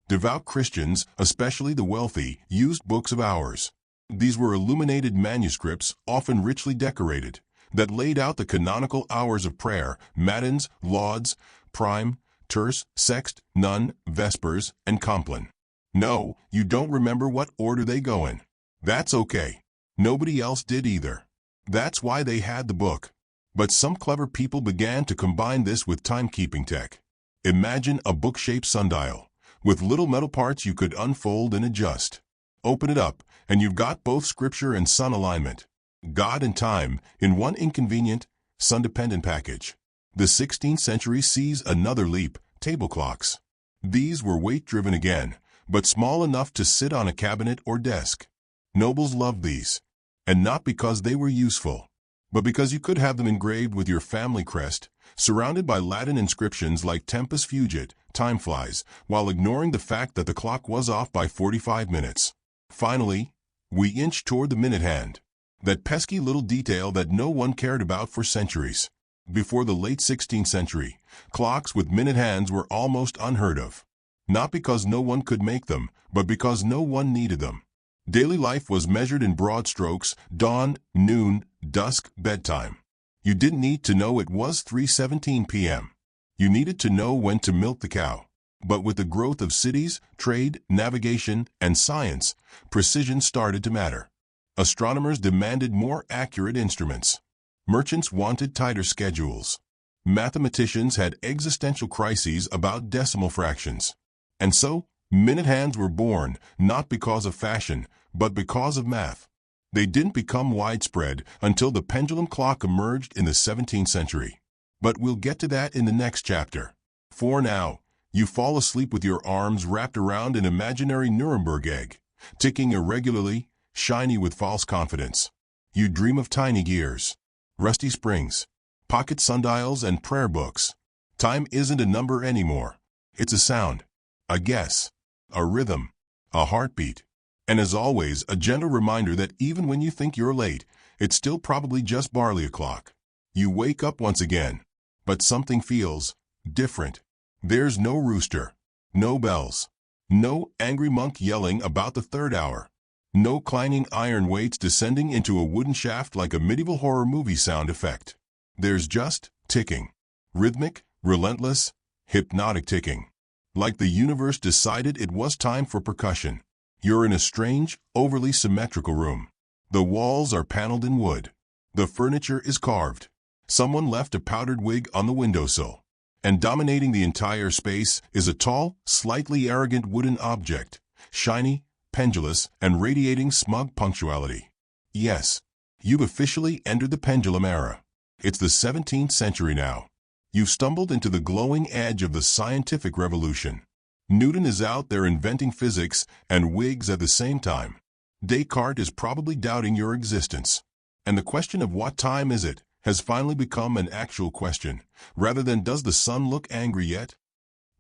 Speaker 1: Devout Christians, especially the wealthy, used books of hours. These were illuminated manuscripts, often richly decorated, that laid out the canonical hours of prayer, matins, lauds, prime, terce, sext, none, vespers, and compline. No, you don't remember what order they go in. That's okay. Nobody else did either. That's why they had the book. But some clever people began to combine this with timekeeping tech. Imagine a book-shaped sundial, with little metal parts you could unfold and adjust. Open it up, and you've got both scripture and sun alignment. God and time, in one inconvenient, sun-dependent package. The 16th century sees another leap, table clocks. These were weight-driven again, but small enough to sit on a cabinet or desk. Nobles loved these, and not because they were useful, but because you could have them engraved with your family crest, surrounded by Latin inscriptions like Tempus Fugit, time flies, while ignoring the fact that the clock was off by 45 minutes. Finally, we inched toward the minute hand, that pesky little detail that no one cared about for centuries. Before the late 16th century, clocks with minute hands were almost unheard of. Not because no one could make them, but because no one needed them. Daily life was measured in broad strokes: dawn, noon, dusk, bedtime. You didn't need to know it was 3:17 p.m. You needed to know when to milk the cow. But with the growth of cities, trade, navigation, and science, precision started to matter. Astronomers demanded more accurate instruments. Merchants wanted tighter schedules. Mathematicians had existential crises about decimal fractions. And so, minute hands were born, not because of fashion, but because of math. They didn't become widespread until the pendulum clock emerged in the 17th century. But we'll get to that in the next chapter. For now, you fall asleep with your arms wrapped around an imaginary Nuremberg egg, ticking irregularly, shiny with false confidence. You dream of tiny gears, rusty springs, pocket sundials, and prayer books. Time isn't a number anymore. It's a sound, a guess, a rhythm, a heartbeat. And as always, a gentle reminder that even when you think you're late, it's still probably just barely o'clock. You wake up once again, but something feels different. There's no rooster, no bells, no angry monk yelling about the third hour, no clanging iron weights descending into a wooden shaft like a medieval horror movie sound effect. There's just ticking, rhythmic, relentless, hypnotic ticking. Like the universe decided it was time for percussion. You're in a strange, overly symmetrical room. The walls are paneled in wood. The furniture is carved. Someone left a powdered wig on the windowsill. And dominating the entire space is a tall, slightly arrogant wooden object, shiny, pendulous, and radiating smug punctuality. Yes, you've officially entered the pendulum era. It's the 17th century now. You've stumbled into the glowing edge of the scientific revolution. Newton is out there inventing physics and wigs at the same time. Descartes is probably doubting your existence. And the question of what time is it has finally become an actual question, rather than does the sun look angry yet?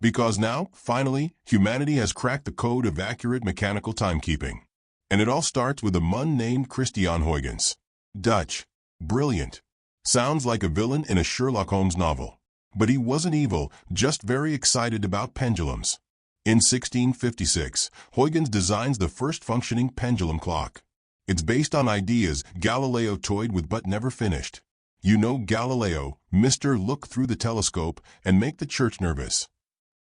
Speaker 1: Because now, finally, humanity has cracked the code of accurate mechanical timekeeping. And it all starts with a man named Christian Huygens. Dutch. Brilliant. Sounds like a villain in a Sherlock Holmes novel. But he wasn't evil, just very excited about pendulums. In 1656, Huygens designs the first functioning pendulum clock. It's based on ideas Galileo toyed with but never finished. You know Galileo, Mr. Look through the telescope and make the church nervous.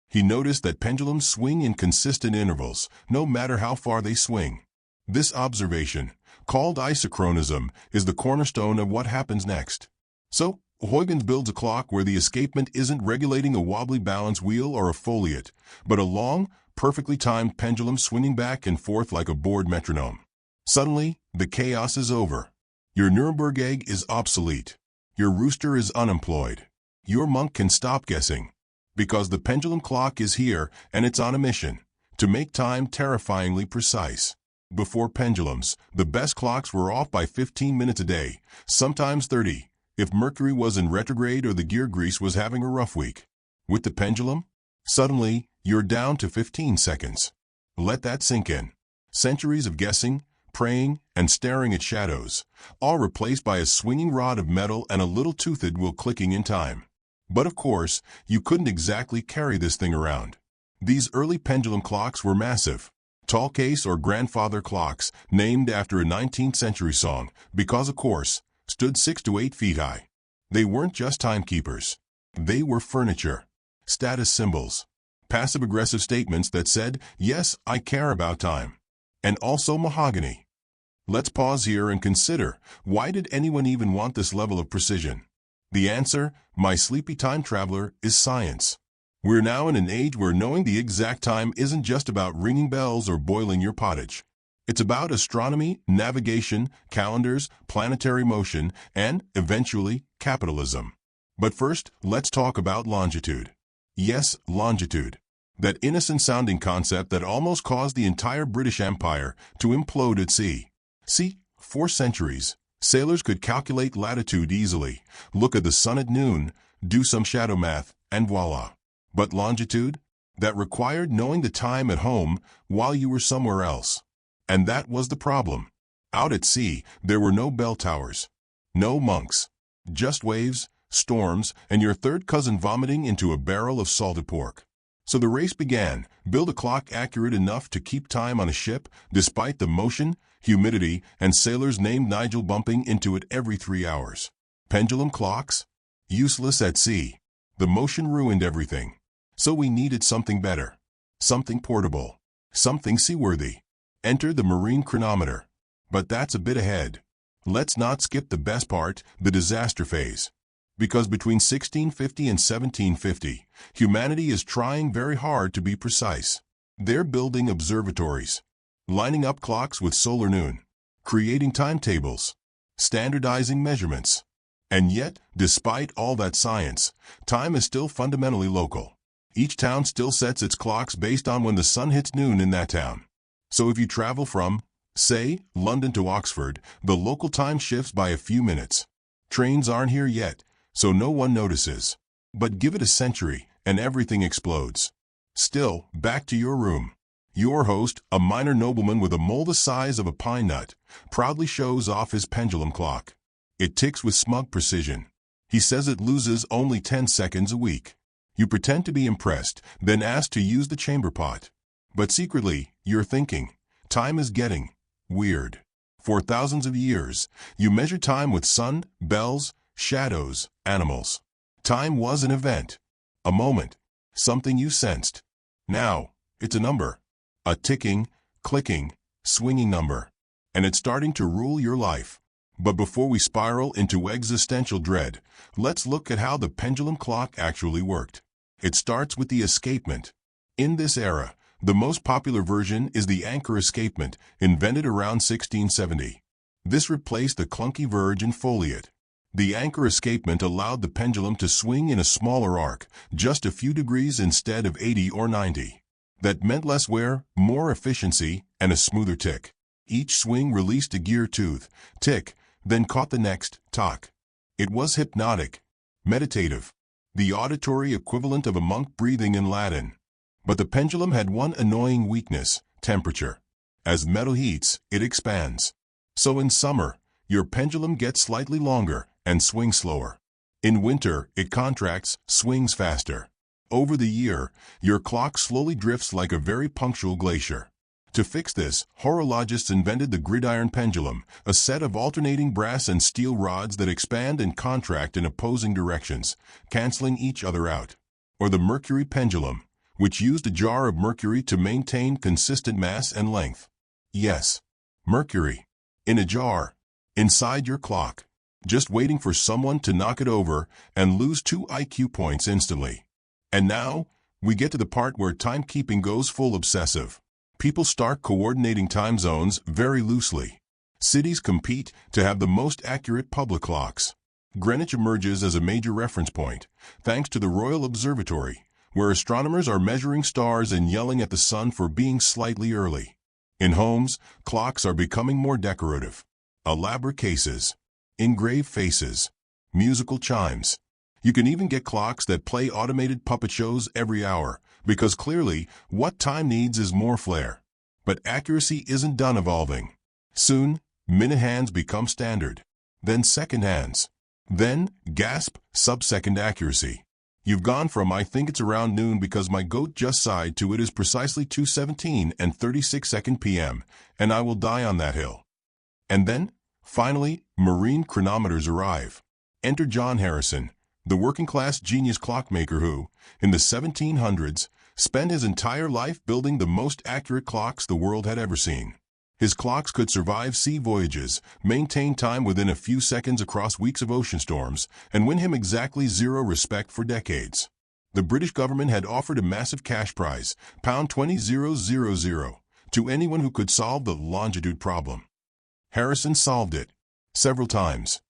Speaker 1: He noticed that pendulums swing in consistent intervals, no matter how far they swing. This observation, called isochronism, is the cornerstone of what happens next. So, Huygens builds a clock where the escapement isn't regulating a wobbly balance wheel or a foliate, but a long, perfectly timed pendulum swinging back and forth like a bored metronome. Suddenly, the chaos is over. Your Nuremberg egg is obsolete. Your rooster is unemployed. Your monk can stop guessing. Because the pendulum clock is here and it's on a mission to make time terrifyingly precise. Before pendulums, the best clocks were off by 15 minutes a day, sometimes 30. If Mercury was in retrograde or the gear grease was having a rough week. With the pendulum, suddenly, you're down to 15 seconds. Let that sink in. Centuries of guessing, praying, and staring at shadows, all replaced by a swinging rod of metal and a little toothed wheel clicking in time. But of course, you couldn't exactly carry this thing around. These early pendulum clocks were massive. Tall case or grandfather clocks, named after a 19th century song, because of course, stood 6 to 8 feet high. They weren't just timekeepers. They were furniture, status symbols, passive-aggressive statements that said, yes, I care about time. And also mahogany. Let's pause here and consider, why did anyone even want this level of precision? The answer, my sleepy time traveler, is science. We're now in an age where knowing the exact time isn't just about ringing bells or boiling your pottage. It's about astronomy, navigation, calendars, planetary motion, and, eventually, capitalism. But first, let's talk about longitude. Yes, longitude. That innocent-sounding concept that almost caused the entire British Empire to implode at sea. See, for centuries, sailors could calculate latitude easily, look at the sun at noon, do some shadow math, and voila. But longitude? That required knowing the time at home while you were somewhere else. And that was the problem. Out at sea, there were no bell towers. No monks. Just waves, storms, and your third cousin vomiting into a barrel of salted pork. So the race began. Build a clock accurate enough to keep time on a ship, despite the motion, humidity, and sailors named Nigel bumping into it every 3 hours. Pendulum clocks? Useless at sea. The motion ruined everything. So we needed something better. Something portable. Something seaworthy. Enter the marine chronometer. But that's a bit ahead. Let's not skip the best part, the disaster phase. Because between 1650 and 1750, humanity is trying very hard to be precise. They're building observatories, lining up clocks with solar noon, creating timetables, standardizing measurements. And yet, despite all that science, time is still fundamentally local. Each town still sets its clocks based on when the sun hits noon in that town. So if you travel from, say, London to Oxford, the local time shifts by a few minutes. Trains aren't here yet, so no one notices. But give it a century, and everything explodes. Still, back to your room. Your host, a minor nobleman with a mole the size of a pine nut, proudly shows off his pendulum clock. It ticks with smug precision. He says it loses only 10 seconds a week. You pretend to be impressed, then ask to use the chamber pot. But secretly, you're thinking, time is getting weird. For thousands of years, you measure time with sun, bells, shadows, animals. Time was an event, a moment, something you sensed. Now, it's a number, a ticking, clicking, swinging number. And it's starting to rule your life. But before we spiral into existential dread, let's look at how the pendulum clock actually worked. It starts with the escapement. In this era, the most popular version is the anchor escapement, invented around 1670. This replaced the clunky verge and foliate. The anchor escapement allowed the pendulum to swing in a smaller arc, just a few degrees instead of 80 or 90. That meant less wear, more efficiency, and a smoother tick. Each swing released a gear tooth, tick, then caught the next, tock. It was hypnotic, meditative, the auditory equivalent of a monk breathing in Latin. But the pendulum had one annoying weakness, temperature. As metal heats, it expands. So in summer, your pendulum gets slightly longer and swings slower. In winter, it contracts, swings faster. Over the year, your clock slowly drifts like a very punctual glacier. To fix this, horologists invented the gridiron pendulum, a set of alternating brass and steel rods that expand and contract in opposing directions, canceling each other out. Or the mercury pendulum, which used a jar of mercury to maintain consistent mass and length. Yes, mercury. In a jar. Inside your clock. Just waiting for someone to knock it over and lose 2 IQ points instantly. And now, we get to the part where timekeeping goes full obsessive. People start coordinating time zones very loosely. Cities compete to have the most accurate public clocks. Greenwich emerges as a major reference point, thanks to the Royal Observatory, where astronomers are measuring stars and yelling at the sun for being slightly early. In homes, clocks are becoming more decorative. Elaborate cases, engraved faces, musical chimes. You can even get clocks that play automated puppet shows every hour, because clearly, what time needs is more flair. But accuracy isn't done evolving. Soon, minute hands become standard. Then second hands. Then, gasp, sub-second accuracy. You've gone from I think it's around noon because my goat just sighed to it is precisely 2:17 and 36 p.m., and I will die on that hill. And then, finally, marine chronometers arrive. Enter John Harrison, the working-class genius clockmaker who, in the 1700s, spent his entire life building the most accurate clocks the world had ever seen. His clocks could survive sea voyages, maintain time within a few seconds across weeks of ocean storms, and win him exactly zero respect for decades. The British government had offered a massive cash prize, £20,000, to anyone who could solve the longitude problem. Harrison solved it. Several times.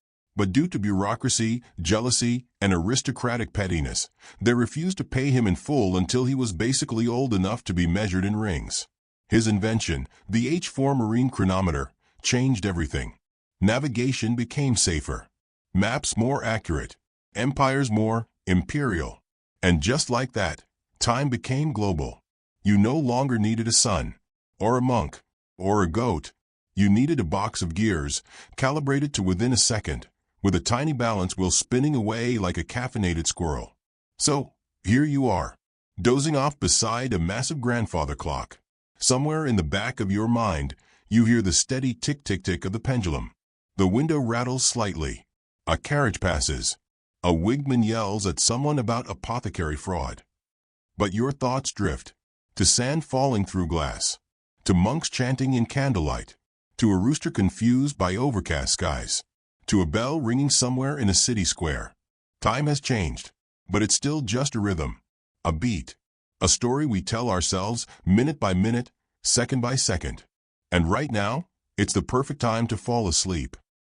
Speaker 1: But due to bureaucracy, jealousy, and aristocratic pettiness, they refused to pay him in full until he was basically old enough to be measured in rings. His invention, the H-4 marine chronometer, changed everything. Navigation became safer, maps more accurate, empires more imperial. And just like that, time became global. You no longer needed a sun, or a monk, or a goat. You needed a box of gears, calibrated to within a second, with a tiny balance wheel spinning away like a caffeinated squirrel. So, here you are, dozing off beside a massive grandfather clock. Somewhere in the back of your mind, you hear the steady tick-tick-tick of the pendulum. The window rattles slightly. A carriage passes. A wigman yells at someone about apothecary fraud. But your thoughts drift to sand falling through glass, to monks chanting in candlelight, to a rooster confused by overcast skies, to a bell ringing somewhere in a city square. Time has changed, but it's still just a rhythm, a beat, a story we tell ourselves minute by minute, second by second. And right now, it's the perfect time to fall asleep.